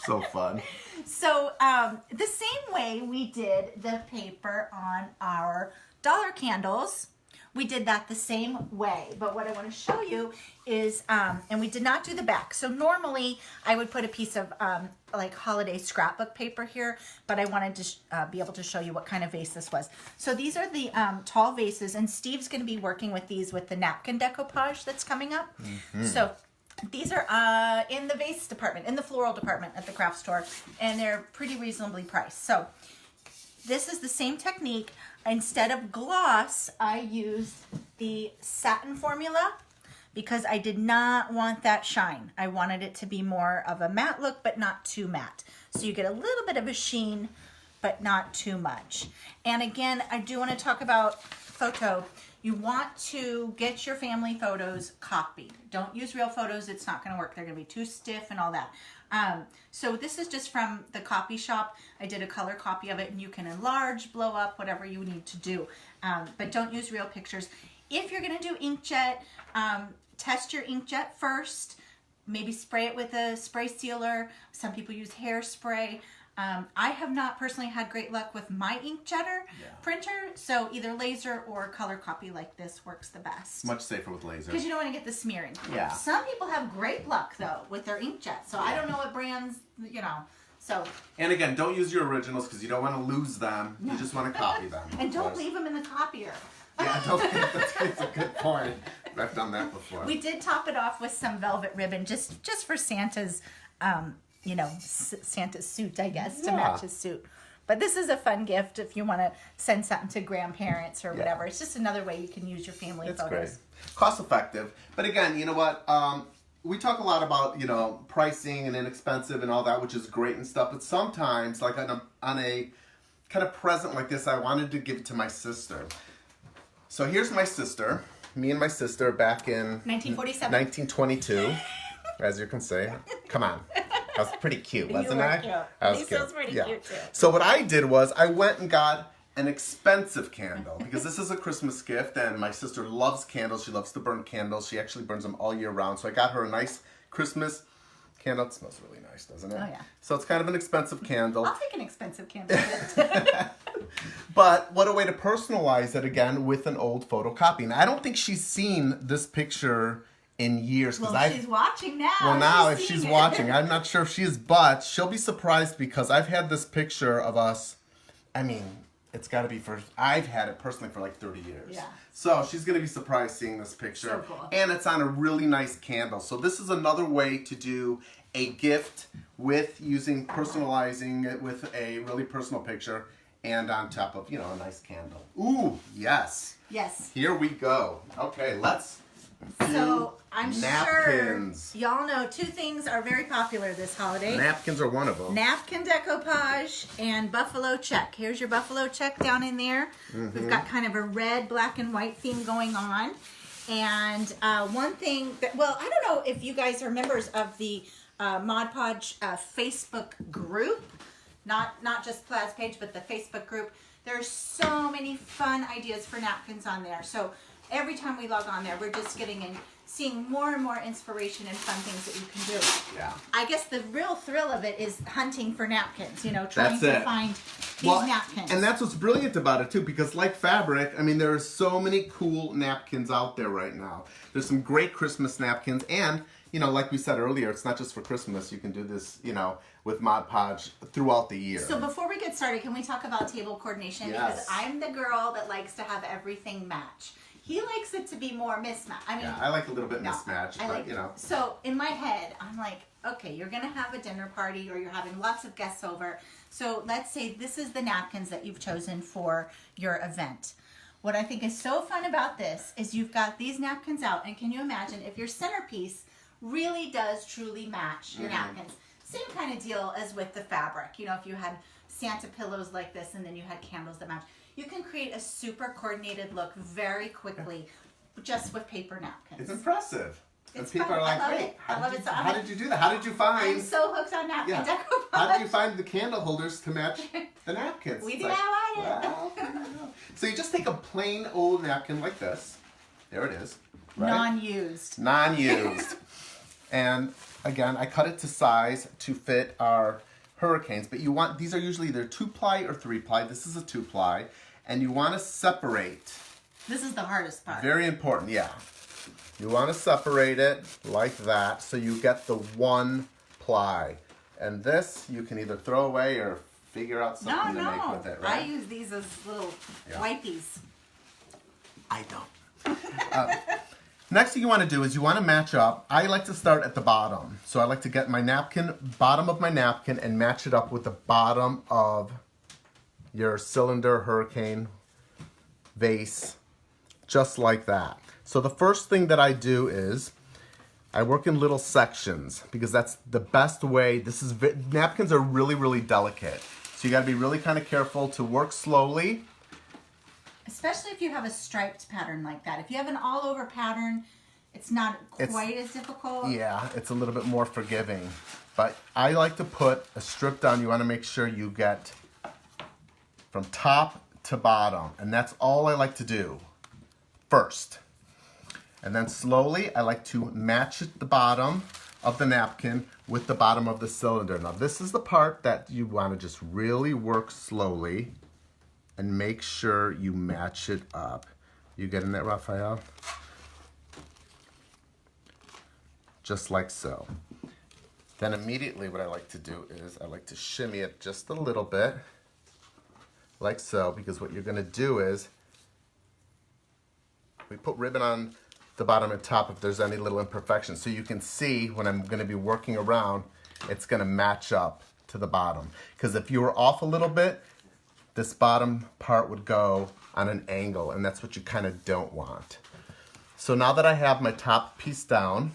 So fun. So the same way we did the paper on our dollar candles, we did that the same way. But what I want to show you is, and we did not do the back. So normally I would put a piece of like holiday scrapbook paper here, but I wanted to be able to show you what kind of vase this was. So these are the tall vases, and Steve's going to be working with these with the napkin decoupage that's coming up. So these are in the vase department, in the floral department at the craft store, and they're pretty reasonably priced. So this is the same technique. Instead of gloss, I used the satin formula because I did not want that shine. I wanted it to be more of a matte look, but not too matte. So you get a little bit of a sheen, but not too much. And again, I do want to talk about photo. You want to get your family photos copied. Don't use real photos. It's not going to work. They're going to be too stiff and all that. So this is just from the copy shop. I did a color copy of it, and you can enlarge, blow up, whatever you need to do. But don't use real pictures. If you're going to do inkjet, test your inkjet first. Maybe spray it with a spray sealer. Some people use hairspray. I have not personally had great luck with my inkjetter printer, so either laser or color copy like this works the best. Much safer with laser. Because you don't want to get the smearing. Yeah. Some people have great luck, though, with their inkjet, so I don't know what brands, you know, so. And again, don't use your originals because you don't want to lose them. You just want to copy them. And don't leave them in the copier. Yeah, that's a good point. I've done that before. We did top it off with some velvet ribbon just for Santa's, you know, Santa's suit, I guess, to match his suit. But this is a fun gift if you want to send something to grandparents or whatever. It's just another way you can use your family photos. Great. Cost effective. But again, you know what? We talk a lot about, you know, pricing and inexpensive and all that, which is great and stuff. But sometimes, like on a kind of present like this, I wanted to give it to my sister. So here's my sister. Me and my sister back in 1947. 1922, as you can see. Come on. That was pretty cute, wasn't I? Cute. That was These cute. was pretty cute too. So what I did was I went and got an expensive candle because this is a Christmas gift and my sister loves candles. She loves to burn candles. She actually burns them all year round. So I got her a nice Christmas candle. It smells really nice, doesn't it? Oh, yeah. So it's kind of an expensive candle. I'll take an expensive candle. But what a way to personalize it again with an old photocopy. Now, I don't think she's seen this picture in years. Well, she's watching now. Well, now if she's watching, I'm not sure if she is, but she'll be surprised because I've had this picture of us. I mean, it's got to be I've had it personally for like 30 years. Yeah. So she's going to be surprised seeing this picture. So cool. And it's on a really nice candle. So this is another way to do a gift with personalizing it with a really personal picture and on top of, you know, a nice candle. Ooh, yes. Yes. Here we go. Okay, let's So I'm napkins. sure y'all know two things are very popular this holiday. Napkins are one of them. Napkin decoupage and buffalo check. Here's your buffalo check down in there. We've got kind of a red, black, and white theme going on. And one thing that, well, I don't know if you guys are members of the ModPodge Facebook group. Not just Plaid's page, but the Facebook group. There's so many fun ideas for napkins on there. So every time we log on there, we're just getting in, seeing more and more inspiration and fun things that you can do. Yeah. I guess the real thrill of it is hunting for napkins, you know, trying to find these napkins. And that's what's brilliant about it too, because like fabric, I mean, there are so many cool napkins out there right now. There's some great Christmas napkins, and you know, like we said earlier, it's not just for Christmas. You can do this, you know, with ModPodge throughout the year. So before we get started, can we talk about table coordination? Yes. Because I'm the girl that likes to have everything match. He likes it to be more mismatched. I mean, yeah, I like a little bit no, mismatched, I but like, you know. So in my head, I'm like, okay, you're gonna have a dinner party or you're having lots of guests over. So let's say this is the napkins that you've chosen for your event. What I think is so fun about this is you've got these napkins out, and can you imagine if your centerpiece really does truly match your napkins? Same kind of deal as with the fabric. You know, if you had Santa pillows like this and then you had candles that match, you can create a super coordinated look very quickly just with paper napkins. It's impressive. It's people fun. are like, I love wait, it. I love it so how did you do that? How did you find? I'm so hooked on napkin decoupage. How did you find the candle holders to match the napkins? We It's DIY'd it. Well, so you just take a plain old napkin like this. There it is. Right? Non-used. Non-used. And again, I cut it to size to fit our hurricanes. But you want, these are usually either 2-ply or 3-ply. This is a 2-ply. And you want to separate This is the hardest part. Very important, yeah. You want to separate it like that so you get the one ply. And this you can either throw away or figure out something to make with it, right? I use these as little wipies. I don't. Next thing you want to do is you want to match up. I like to start at the bottom. So I like to get my napkin, bottom of my napkin, and match it up with the bottom of your cylinder, hurricane, vase, just like that. So the first thing that I do is I work in little sections because that's the best way. Napkins are really, really delicate. So you got to be really kind of careful to work slowly. Especially if you have a striped pattern like that. If you have an all over pattern, it's not quite as difficult. Yeah, it's a little bit more forgiving. But I like to put a strip down. You want to make sure you get from top to bottom. And that's all I like to do first. And then slowly, I like to match the bottom of the napkin with the bottom of the cylinder. Now, this is the part that you want to just really work slowly and make sure you match it up. You getting that, Raphael? Just like so. Then immediately what I like to do is I like to shimmy it just a little bit, like so, because what you're going to do is we put ribbon on the bottom and top if there's any little imperfections. So you can see when I'm going to be working around, it's going to match up to the bottom. Because if you were off a little bit, this bottom part would go on an angle, and that's what you kind of don't want. So now that I have my top piece down,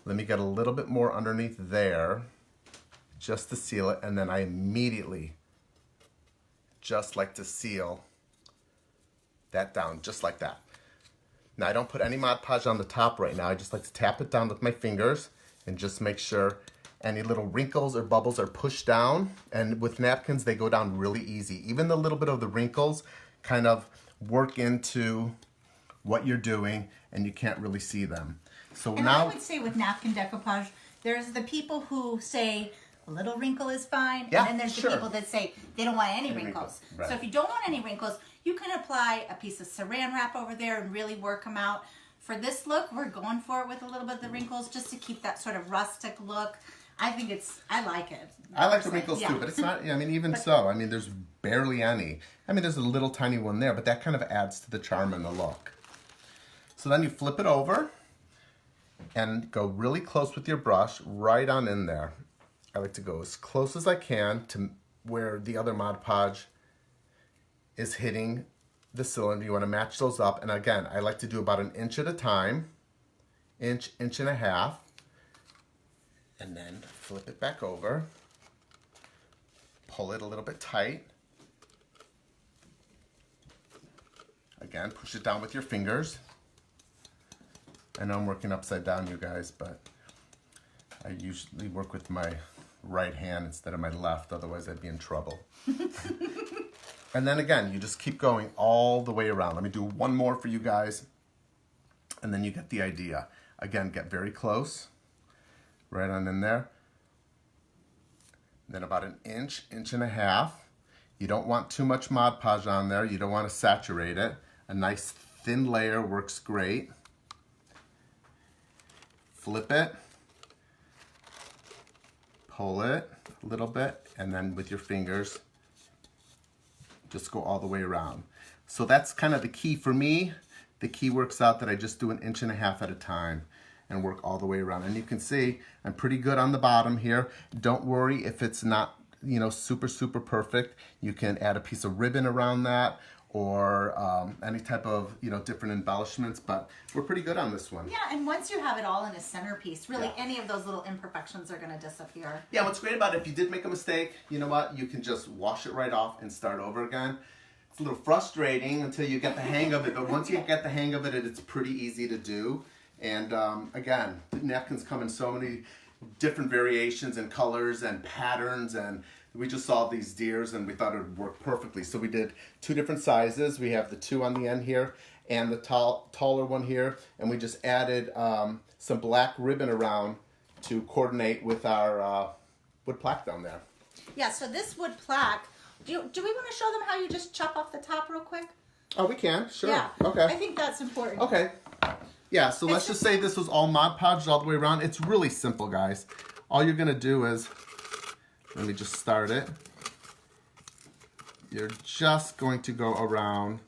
let me get a little bit more underneath there just to seal it, and then I immediately just like to seal that down just like that. Now, I don't put any Mod Podge on the top right now. I just like to tap it down with my fingers and just make sure any little wrinkles or bubbles are pushed down. And with napkins, they go down really easy. Even the little bit of the wrinkles kind of work into what you're doing, and you can't really see them. So and now, I would say with napkin decoupage, there's the people who say a little wrinkle is fine, yeah, and then there's the people that say they don't want any wrinkles. Right. So if you don't want any wrinkles, you can apply a piece of saran wrap over there and really work them out. For this look, we're going for it with a little bit of the wrinkles just to keep that sort of rustic look. I like it. I like the wrinkles too, but it's not, I mean, even so, I mean, there's barely any. I mean, there's a little tiny one there, but that kind of adds to the charm and the look. So then you flip it over and go really close with your brush right on in there. I like to go as close as I can to where the other Mod Podge is hitting the cylinder. You want to match those up. And again, I like to do about 1 inch at a time, inch, inch and a half, and then flip it back over, pull it a little bit tight. Again, push it down with your fingers. I know I'm working upside down, you guys, but I usually work with my right hand instead of my left, otherwise I'd be in trouble. And then again, you just keep going all the way around. Let me do one more for you guys, and then you get the idea. Again, get very close, right on in there. Then about 1 inch, inch and a half. You don't want too much Mod Podge on there. You don't want to saturate it. A nice thin layer works great. Flip it, pull it a little bit, and then with your fingers, just go all the way around. So that's kind of the key for me. The key works out that I just do 1.5 inches at a time and work all the way around. And you can see I'm pretty good on the bottom here. Don't worry if it's not, you know, super perfect. You can add a piece of ribbon around that, or any type of, you know, different embellishments, but we're pretty good on this one. Yeah, and once you have it all in a centerpiece, really any of those little imperfections are going to disappear. Yeah, what's great about it, if you did make a mistake, you know what, you can just wash it right off and start over again. It's a little frustrating until you get the hang of it, but once you get the hang of it, it's pretty easy to do. And again, the napkins come in so many different variations and colors and patterns, and we just saw these deers and we thought it would work perfectly. So we did 2 different sizes. We have the 2 on the end here and the taller one here, and we just added some black ribbon around to coordinate with our wood plaque down there. Yeah, so this wood plaque, do we want to show them how you just chop off the top real quick? Oh, we can. Sure. Yeah. Okay. I think that's important. Okay. Yeah, so let's just say this was all Mod Podged all the way around. It's really simple, guys. All you're going to do is, let me just start it. You're just going to go around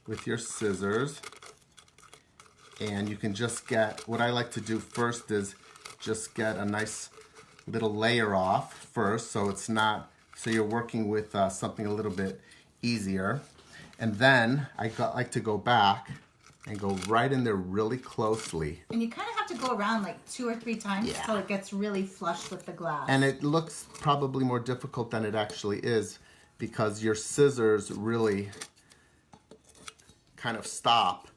with your scissors. And you can just get, what I like to do first is just get a nice little layer off first, so it's not, so you're working with something a little bit easier. And then I like to go back and go right in there really closely. And you kind of have to go around like 2 or 3 times so it gets really flush with the glass. And it looks probably more difficult than it actually is because your scissors really kind of stop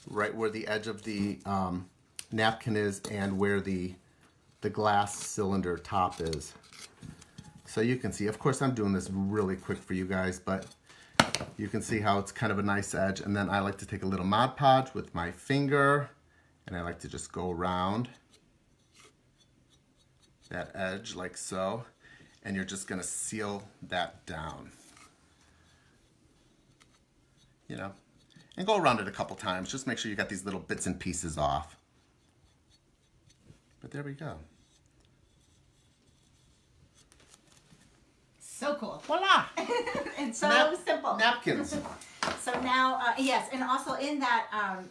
right where the edge of the napkin is and where the glass cylinder top is. So you can see, of course I'm doing this really quick for you guys, but you can see how it's kind of a nice edge. And then I like to take a little Mod Podge with my finger and I like to just go around that edge like so. And you're just gonna seal that down. You know, and go around it a couple times. Just make sure you got these little bits and pieces off. But there we go. So cool. Voila! And so simple. Napkins. So now, yes, and also in that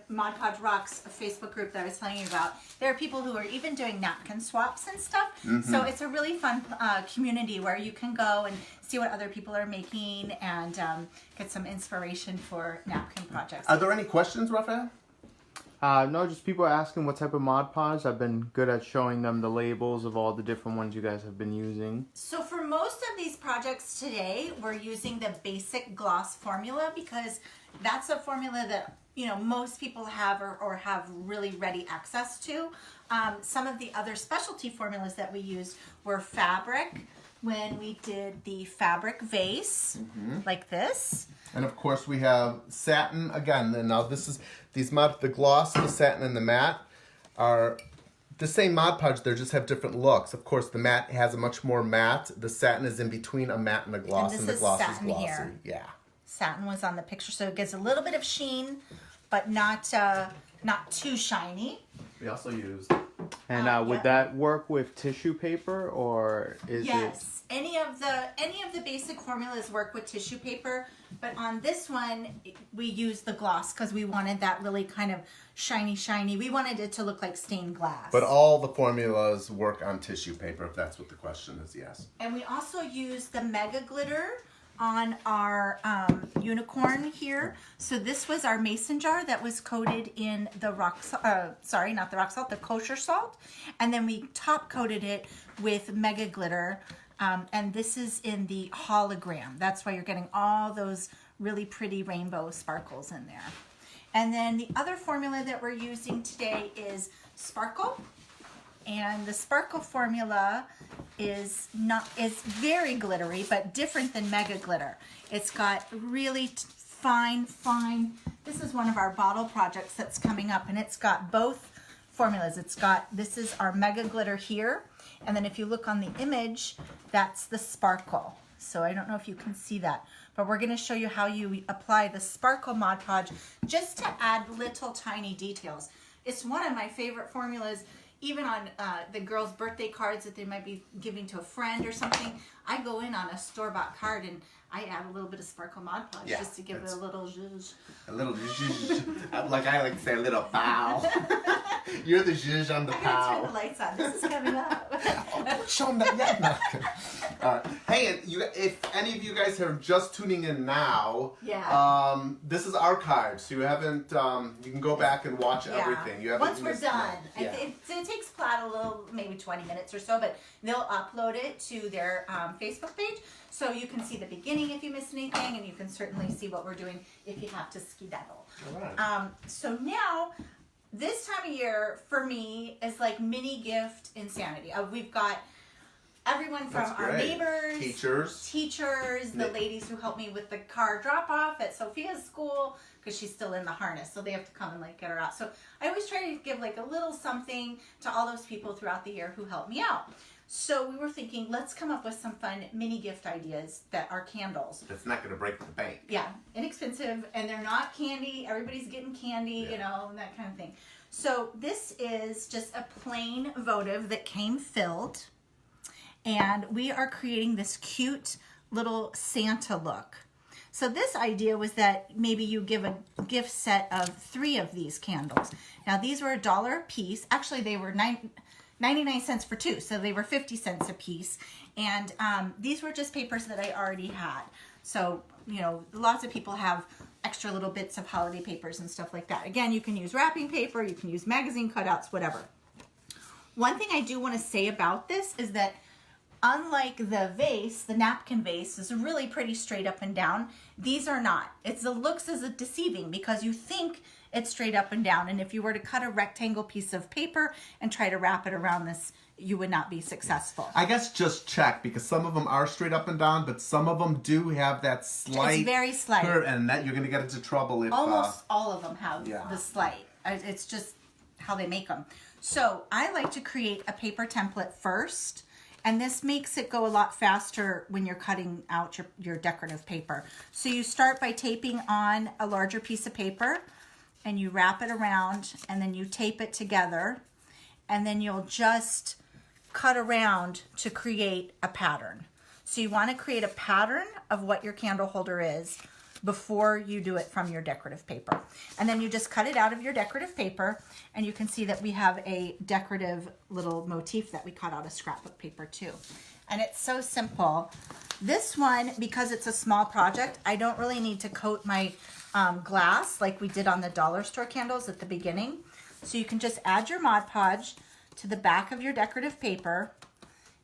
Mod Podge Rocks Facebook group that I was telling you about, there are people who are even doing napkin swaps and stuff. So it's a really fun community where you can go and see what other people are making and get some inspiration for napkin projects. Are there any questions, Raphael? No, just people asking what type of Mod Podge. I've been good at showing them the labels of all the different ones you guys have been using. So for most of these projects today, we're using the basic gloss formula because that's a formula that, you know, most people have or have really ready access to. Some of the other specialty formulas that we used were fabric, when we did the fabric vase, like this. And of course we have satin again. And now this is the gloss, the satin, and the matte are the same Mod Podge. They just have different looks. Of course, the matte has a much more matte. The satin is in between a matte and a gloss, and the gloss is glossy. Here. Yeah. Satin was on the picture, so it gives a little bit of sheen, but not too shiny. We also used. And would that work with tissue paper, or is it? Yes, any of the basic formulas work with tissue paper, but on this one we used the gloss because we wanted that really kind of shiny. We wanted it to look like stained glass. But all the formulas work on tissue paper, if that's what the question is. Yes. And we also used the Mega Glitter on our unicorn here. So this was our mason jar that was coated in the the kosher salt. And then we top coated it with Mega Glitter. And this is in the hologram. That's why you're getting all those really pretty rainbow sparkles in there. And then the other formula that we're using today is Sparkle. And the Sparkle formula is very glittery, but different than Mega Glitter. It's got really fine. This is one of our bottle projects that's coming up, and it's got both formulas. This is our Mega Glitter here, and then if you look on the image, that's the Sparkle. So I don't know if you can see that, but we're going to show you how you apply the Sparkle Mod Podge just to add little tiny details. It's one of my favorite formulas. Even on the girls' birthday cards that they might be giving to a friend or something, I go in on a store-bought card and I add a little bit of Sparkle Mod Podge just to give it a little zhuzh. A little zhuzh. Like I like to say, a little pow. You're the zhuzh, I'm the I'm pow. going to turn the lights on. This is coming up. Show them that. Yeah. Hey, if any of you guys are just tuning in now, this is archived, so you haven't. You can go back and watch everything. You haven't. Once we're done, it takes Plaid a little, maybe 20 minutes or so, but they'll upload it to their Facebook page, so you can see the beginning if you missed anything, and you can certainly see what we're doing if you have to skedaddle. All right. So now, this time of year for me is like mini gift insanity. We've got everyone from our neighbors, teachers, the ladies who help me with the car drop off at Sophia's school because she's still in the harness, so they have to come and like get her out. So I always try to give like a little something to all those people throughout the year who help me out. So we were thinking, let's come up with some fun mini gift ideas that are candles. It's not going to break the bank. Yeah, inexpensive, and they're not candy. Everybody's getting candy, you know, and that kind of thing. So this is just a plain votive that came filled, and we are creating this cute little Santa look. So this idea was that maybe you give a gift set of 3 of these candles. Now these were $1 a piece. Actually, they were 99 cents for 2, so they were 50 cents a piece. And these were just papers that I already had. So, you know, lots of people have extra little bits of holiday papers and stuff like that. Again, you can use wrapping paper, you can use magazine cutouts, whatever. One thing I do want to say about this is that unlike the vase, the napkin vase is really pretty straight up and down. These are not. It looks as deceiving because you think it's straight up and down. And if you were to cut a rectangle piece of paper and try to wrap it around this, you would not be successful. I guess just check, because some of them are straight up and down, but some of them do have that slight. It's very slight. Curve, and that you're going to get into trouble if. Almost all of them have the slight. It's just how they make them. So I like to create a paper template first. And this makes it go a lot faster when you're cutting out your decorative paper. So you start by taping on a larger piece of paper, and you wrap it around, and then you tape it together, and then you'll just cut around to create a pattern. So you want to create a pattern of what your candle holder is before you do it from your decorative paper. And then you just cut it out of your decorative paper, and you can see that we have a decorative little motif that we cut out of scrapbook paper too. And it's so simple. This one, because it's a small project, I don't really need to coat my glass like we did on the dollar store candles at the beginning. So you can just add your Mod Podge to the back of your decorative paper.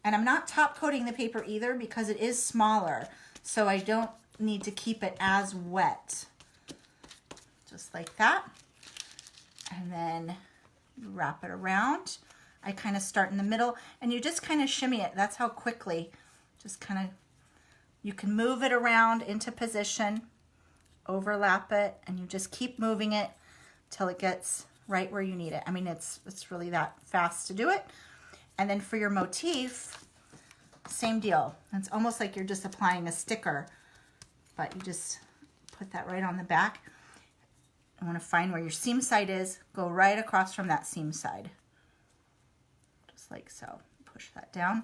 And I'm not top coating the paper either because it is smaller, so I don't need to keep it as wet. Just like that. And then you wrap it around. I kind of start in the middle, and you just kind of shimmy it. That's how quickly, just kind of, you can move it around into position, overlap it, and you just keep moving it till it gets right where you need it. I mean, it's really that fast to do it. And then for your motif, same deal. It's almost like you're just applying a sticker, but you just put that right on the back. I want to find where your seam side is, go right across from that seam side. Just like so. Push that down.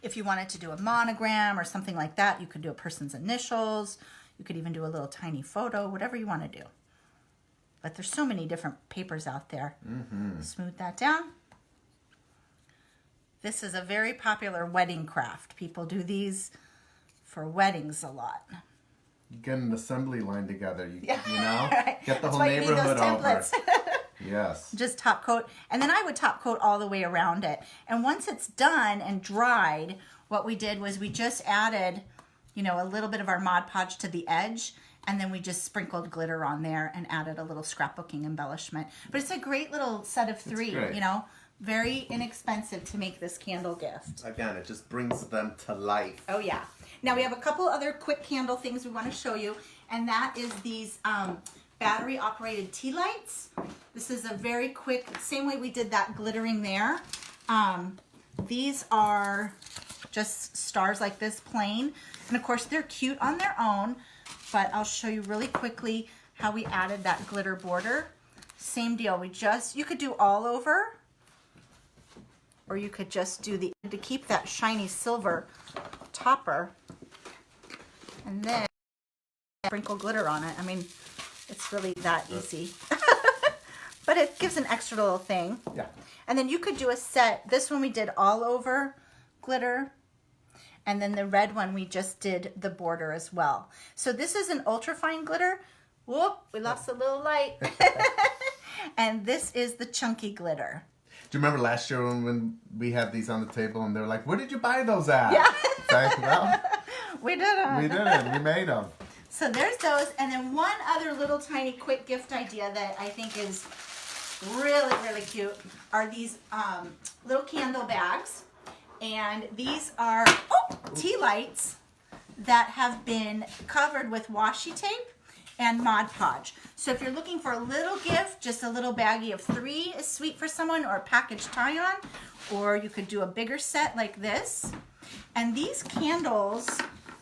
If you wanted to do a monogram or something like that, you could do a person's initials. You could even do a little tiny photo, whatever you want to do. But there's so many different papers out there. Smooth that down. This is a very popular wedding craft. People do these for weddings a lot. You get an assembly line together, you know? Right. Get the That's whole why you need neighborhood those over. templates. Yes. Just top coat. And then I would top coat all the way around it. And once it's done and dried, what we did was we just added, you know, a little bit of our Mod Podge to the edge. And then we just sprinkled glitter on there and added a little scrapbooking embellishment. But it's a great little set of 3, you know. Very inexpensive to make this candle gift. Again, it just brings them to life. Oh yeah. Now we have a couple other quick candle things we want to show you, and that is these battery operated tea lights. This is a very quick, same way we did that glittering there. These are just stars like this, plain, and of course they're cute on their own, but I'll show you really quickly how we added that glitter border. Same deal, you could do all over, or you could just do to keep that shiny silver topper, and then sprinkle glitter on it. I mean, it's really that easy. But it gives an extra little thing. Yeah. And then you could do a set. This one we did all over glitter. And then the red one we just did the border as well. So this is an ultrafine glitter. Whoop, we lost a little light. And this is the chunky glitter. Do you remember last year when we had these on the table and they were like, where did you buy those at? Yeah. Like, well, we did them. we did it. We made them. So there's those. And then one other little tiny quick gift idea that I think is really, really cute are these little candle bags. And these are tea lights that have been covered with washi tape. and ModPodge. So if you're looking for a little gift, just a little baggie of 3 is sweet for someone, or a package tie-on, or you could do a bigger set like this. And these candles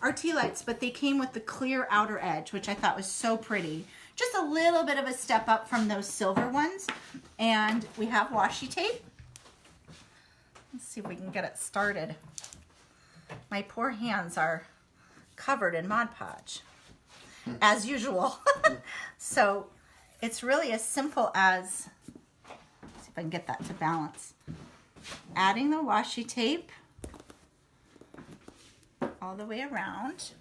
are tea lights, but they came with the clear outer edge, which I thought was so pretty. Just a little bit of a step up from those silver ones. And we have washi tape. Let's see if we can get it started. My poor hands are covered in ModPodge, as usual. So it's really as simple as, let's see if I can get that to balance. Adding the washi tape all the way around.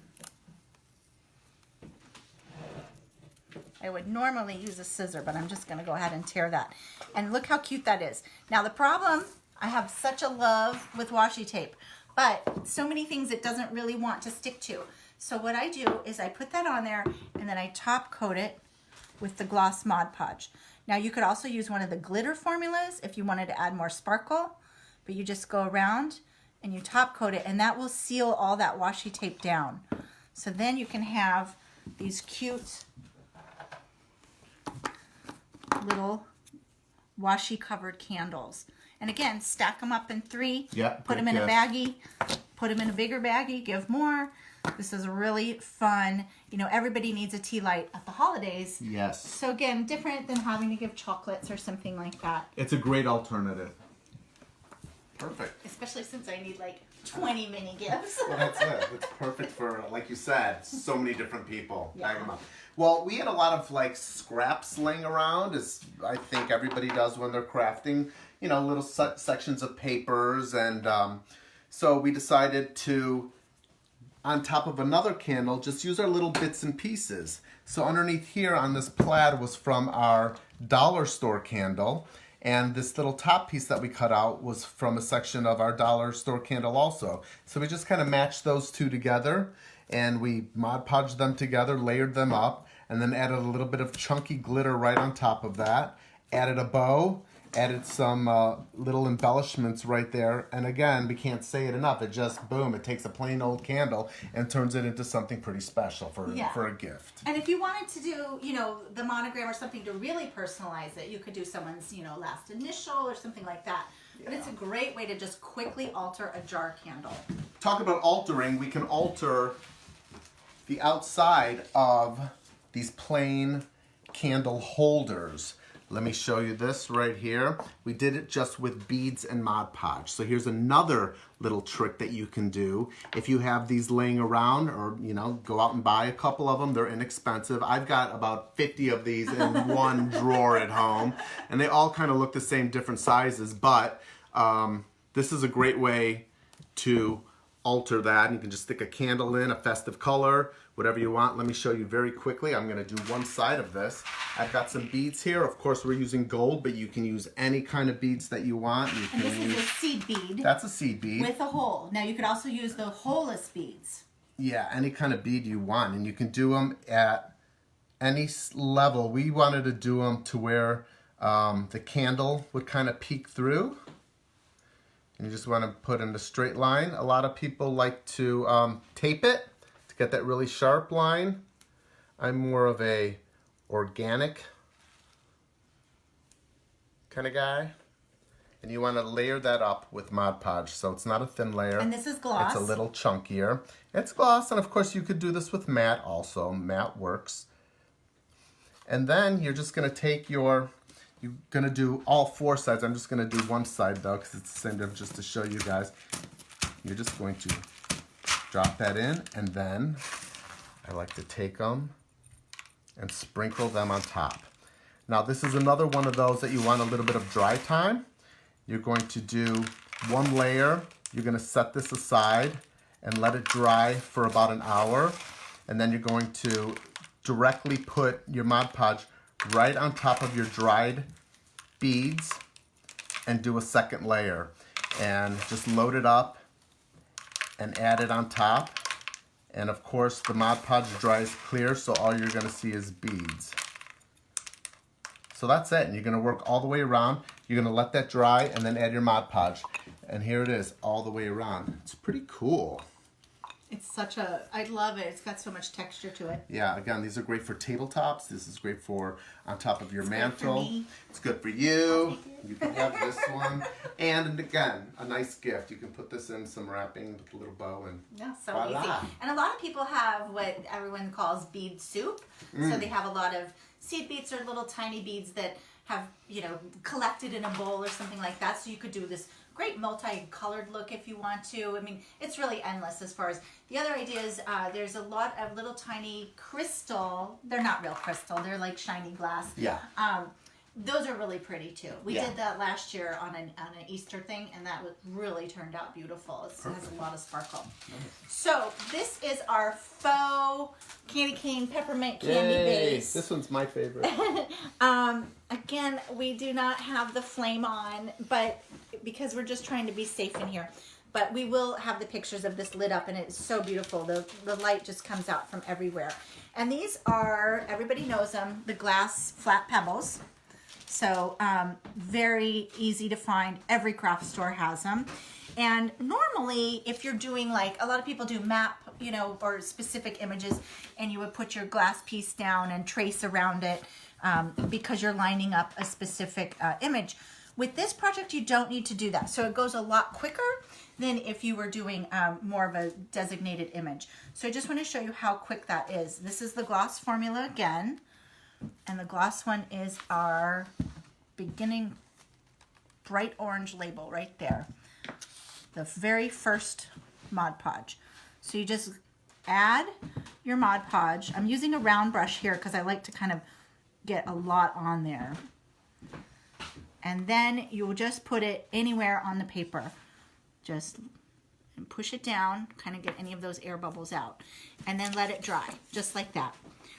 I would normally use a scissor, but I'm just going to go ahead and tear that. And look how cute that is. Now the problem, I have such a love with washi tape, but so many things it doesn't really want to stick to. So what I do is I put that on there and then I top coat it with the gloss ModPodge. Now you could also use one of the glitter formulas if you wanted to add more sparkle, but you just go around and you top coat it, and that will seal all that washi tape down. So then you can have these cute little washi covered candles. And again, stack them up in 3, put them in a baggie, put them in a bigger baggie, give more. This is really fun. You know, everybody needs a tea light at the holidays. Yes. So again, different than having to give chocolates or something like that. It's a great alternative. Perfect. Especially since I need like 20 mini gifts. Well, that's it. It's perfect for, like you said, so many different people. Yeah. Bag them up. Well, we had a lot of like scraps laying around, as I think everybody does when they're crafting, you know, little sections of papers. And so we decided to, on top of another candle, just use our little bits and pieces. So underneath here on this plaid was from our dollar store candle. And this little top piece that we cut out was from a section of our dollar store candle also. So we just kind of matched those two together, and we Mod Podged them together, layered them up, and then added a little bit of chunky glitter right on top of that. Added a bow, added some little embellishments right there. And again, we can't say it enough. It just, boom, it takes a plain old candle and turns it into something pretty special for a gift. And if you wanted to do, you know, the monogram or something to really personalize it, you could do someone's, you know, last initial or something like that. Yeah. But it's a great way to just quickly alter a jar candle. Talk about altering. We can alter the outside of these plain candle holders. Let me show you this right here. We did it just with beads and Mod Podge. So here's another little trick that you can do. If you have these laying around, or, you know, go out and buy a couple of them. They're inexpensive. I've got about 50 of these in one drawer at home. And they all kind of look the same, different sizes. But this is a great way to alter that. And you can just stick a candle in, a festive color, whatever you want. Let me show you very quickly. I'm going to do one side of this. I've got some beads here. Of course, we're using gold, but you can use any kind of beads that you want. You can and this is a seed bead. That's a seed bead. With a hole. Now, you could also use the holeless beads. Yeah, any kind of bead you want. And you can do them at any level. We wanted to do them to where the candle would kind of peek through. And you just want to put in a straight line. A lot of people like to tape it to get that really sharp line. I'm more of a organic kind of guy. And you want to layer that up with Mod Podge, so it's not a thin layer. And this is gloss. It's a little chunkier. It's gloss, and of course you could do this with matte also. Matte works. And then you're just going to take your... You're going to do all 4 sides. I'm just going to do one side though, because it's the same, just to show you guys. You're just going to drop that in, and then I like to take them and sprinkle them on top. Now this is another one of those that you want a little bit of dry time. You're going to do one layer. You're going to set this aside and let it dry for about an hour. And then you're going to directly put your Mod Podge right on top of your dried beads and do a second layer. And just load it up and add it on top. And of course the Mod Podge dries clear, so all you're going to see is beads. So that's it, and you're going to work all the way around. You're going to let that dry and then add your Mod Podge. And here it is all the way around. It's pretty cool. It's such a, I love it. It's got so much texture to it. Yeah, again, these are great for tabletops. This is great for on top of your It's mantle. good for me. It's good for you. You can have this one. And again, a nice gift. You can put this in some wrapping with a little bow and Yeah, so voila. easy. And a lot of people have what everyone calls bead soup. So they have a lot of seed beads or little tiny beads that have, you know, collected in a bowl or something like that. So you could do this great multicolored look if you want to. I mean, it's really endless as far as the other ideas. There's a lot of little tiny crystal. They're not real crystal. They're like shiny glass. Yeah. Those are really pretty too. We Yeah. did that last year on an Easter thing, and that really turned out beautiful. It has a lot of sparkle. So this is our faux candy cane peppermint candy base. This one's my favorite. Again, we do not have the flame on, but because we're just trying to be safe in here. But we will have the pictures of this lit up, and it's so beautiful. The light just comes out from everywhere. And these are, everybody knows them, the glass flat pebbles. So very easy to find. Every craft store has them. And normally, if you're doing like, a lot of people do map, you know, or specific images, and you would put your glass piece down and trace around it because you're lining up a specific image. With this project, you don't need to do that. So it goes a lot quicker than if you were doing more of a designated image. So I just want to show you how quick that is. This is the gloss formula again. And the gloss one is our beginning bright orange label right there. The very first Mod Podge. So you just add your Mod Podge. I'm using a round brush here because I like to kind of get a lot on there. And then you will just put it anywhere on the paper. Just push it down, kind of get any of those air bubbles out. And then let it dry, just like that.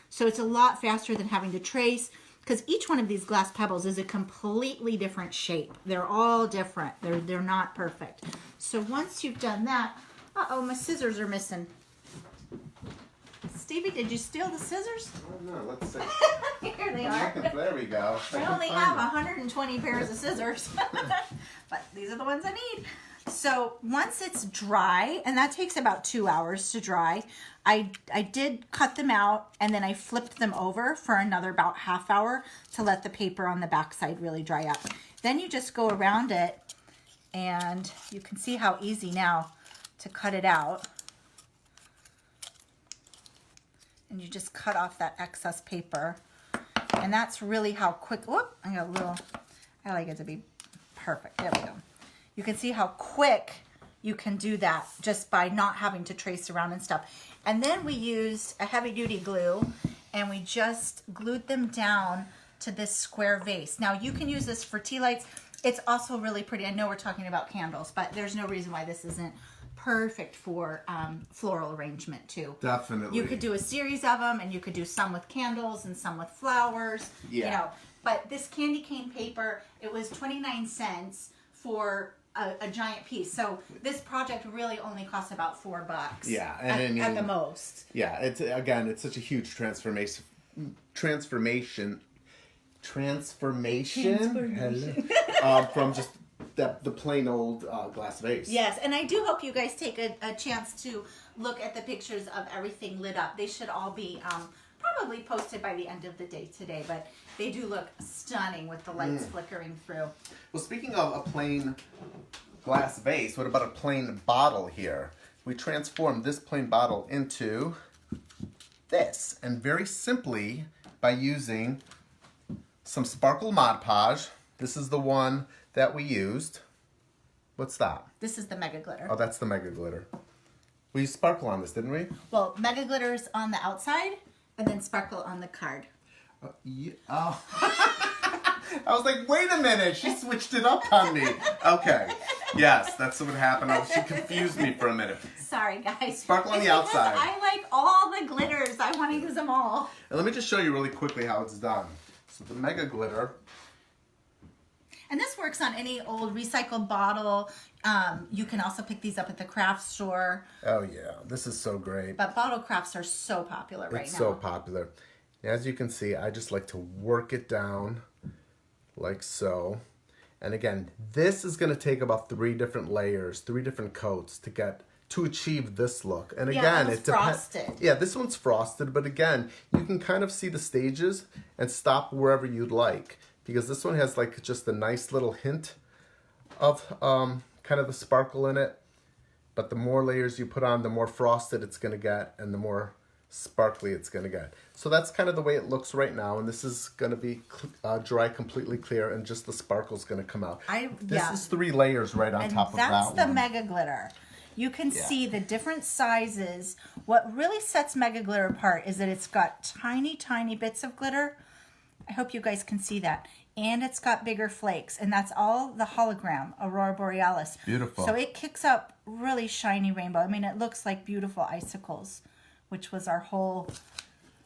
So it's a lot faster than having to trace, because each one of these glass pebbles is a completely different shape. They're all different. They're not perfect. So once you've done that, uh-oh, my scissors are missing. Stevie, did you steal the scissors? Oh no, let's see. Here they are. There we go. I only have 120 pairs of scissors, but these are the ones I need. So once it's dry, and that takes about 2 hours to dry, I did cut them out, and then I flipped them over for another about half hour to let the paper on the back side really dry up. Then you just go around it, and you can see how easy now to cut it out. And you just cut off that excess paper. And that's really how quick, whoop, I got a little, I like it to be perfect. There we go. You can see how quick you can do that just by not having to trace around and stuff. And then we used a heavy duty glue, and we just glued them down to this square vase. Now you can use this for tea lights. It's also really pretty. I know we're talking about candles, but there's no reason why this isn't perfect for floral arrangement too. Definitely. You could do a series of them, and you could do some with candles and some with flowers. Yeah. You know, but this candy cane paper, it was 29 cents for a giant piece. So this project really only costs about $4. Yeah, and at the most. Yeah, it's again, it's such a huge transformation. Hello. From just the plain old glass vase. Yes, and I do hope you guys take a chance to look at the pictures of everything lit up. They should all be probably posted by the end of the day today, but they do look stunning with the lights flickering through. Well, speaking of a plain glass vase, what about a plain bottle here? We transformed this plain bottle into this, and very simply by using some sparkle Mod Podge. This is the one that we used. What's that? This is the Mega Glitter. Oh, that's the Mega Glitter. We used sparkle on this, didn't we? Well, Mega Glitter's on the outside, and then sparkle on the card. Yeah. Oh. I was like, wait a minute, she switched it up on me. Okay. Yes, that's what happened. She confused me for a minute. Sorry, guys. Sparkle on It's the because outside. I like all the glitters. I want to use them all. And let me just show you really quickly how it's done. So the Mega Glitter. And this works on any old recycled bottle. You can also pick these up at the craft store. Oh yeah, this is so great. But bottle crafts are so popular right now. It's so popular. As you can see, I just like to work it down like so. And again, this is going to take about 3 different layers, 3 different coats to get to achieve this look. And Yeah, again, that was it depends. frosted. Yeah, this one's frosted, but again, you can kind of see the stages and stop wherever you'd like, because this one has like just a nice little hint of kind of the sparkle in it. But the more layers you put on, the more frosted it's going to get, and the more sparkly it's going to get. So that's kind of the way it looks right now, and this is going to be dry completely clear, and just the sparkle's going to come out. This is 3 layers right on top of that that's the one. mega glitter. You can see the different sizes. What really sets mega glitter apart is that it's got tiny, tiny bits of glitter. I hope you guys can see that. And it's got bigger flakes, and that's all the hologram, Aurora Borealis. Beautiful. So it kicks up really shiny rainbow. I mean, it looks like beautiful icicles, which was our whole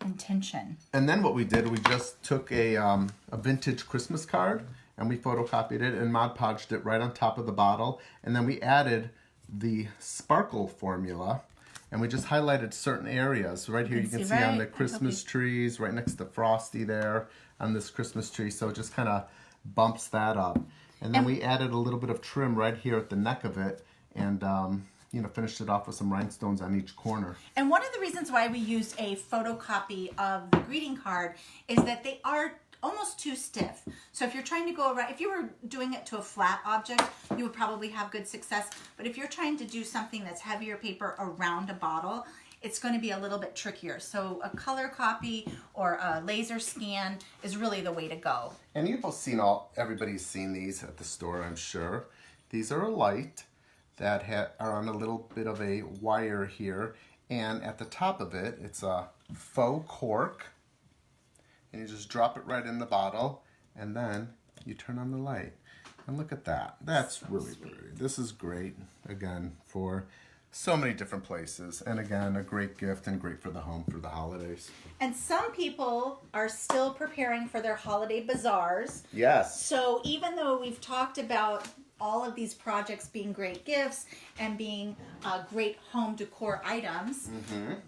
intention. And then what we did, we just took a vintage Christmas card, and we photocopied it and ModPodged it right on top of the bottle. And then we added the sparkle formula, and we just highlighted certain areas. Right here you can see on the Christmas trees, right next to Frosty there on this Christmas tree. So it just kind of bumps that up. And then we added a little bit of trim right here at the neck of it, and you know, finished it off with some rhinestones on each corner. And one of the reasons why we used a photocopy of the greeting card is that they are almost too stiff. So if you're trying to go around, if you were doing it to a flat object, you would probably have good success. But if you're trying to do something that's heavier paper around a bottle, it's going to be a little bit trickier. So a color copy or a laser scan is really the way to go. And you've seen everybody's seen these at the store, I'm sure. These are a light that are on a little bit of a wire here, and at the top of it, it's a faux cork, and you just drop it right in the bottle, and then you turn on the light. And look at that. That's really pretty. This is great, again, for so many different places, and again, a great gift and great for the home for the holidays. And some people are still preparing for their holiday bazaars. Yes. So even though we've talked about all of these projects being great gifts and being great home decor items,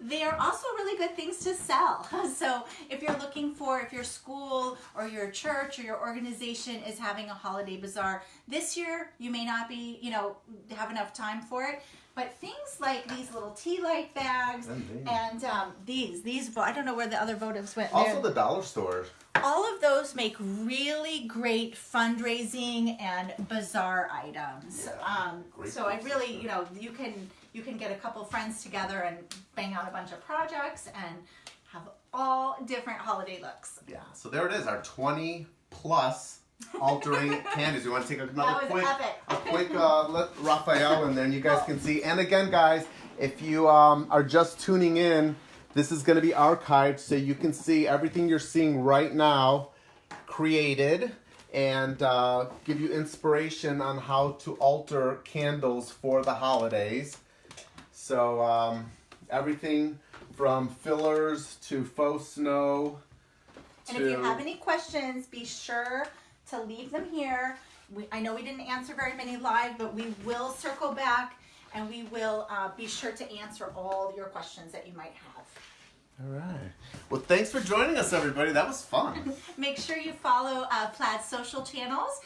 they are also really good things to sell. So if you're looking for, if your school or your church or your organization is having a holiday bazaar, this year you may not be, you know, have enough time for it. But things like these little tea light bags and these, I don't know where the other votives went. Also the dollar stores. All of those make really great fundraising and bazaar items. So I really, you know, you can get a couple friends together and bang out a bunch of projects and have all different holiday looks. Yeah, so there it is, our 20 plus altering candies. We want to take another quick let Raphael, and then you guys can see. And again, guys, if you are just tuning in, this is going to be archived, so you can see everything you're seeing right now created, and give you inspiration on how to alter candles for the holidays. So everything from fillers to faux snow. And if you have any questions, be sure to leave them here. I know we didn't answer very many live, but we will circle back, and we will be sure to answer all your questions that you might have. All right. Well, thanks for joining us, everybody. That was fun. Make sure you follow Plaid's social channels,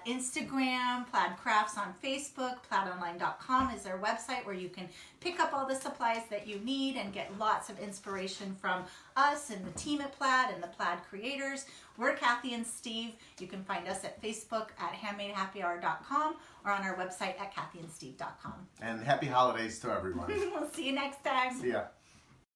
Instagram, Plaid Crafts on Facebook, plaidonline.com is their website where you can pick up all the supplies that you need and get lots of inspiration from us and the team at Plaid and the Plaid creators. We're Cathie and Steve. You can find us at Facebook at handmadehappyhour.com or on our website at cathieandsteve.com. And happy holidays to everyone. We'll see you next time. See ya.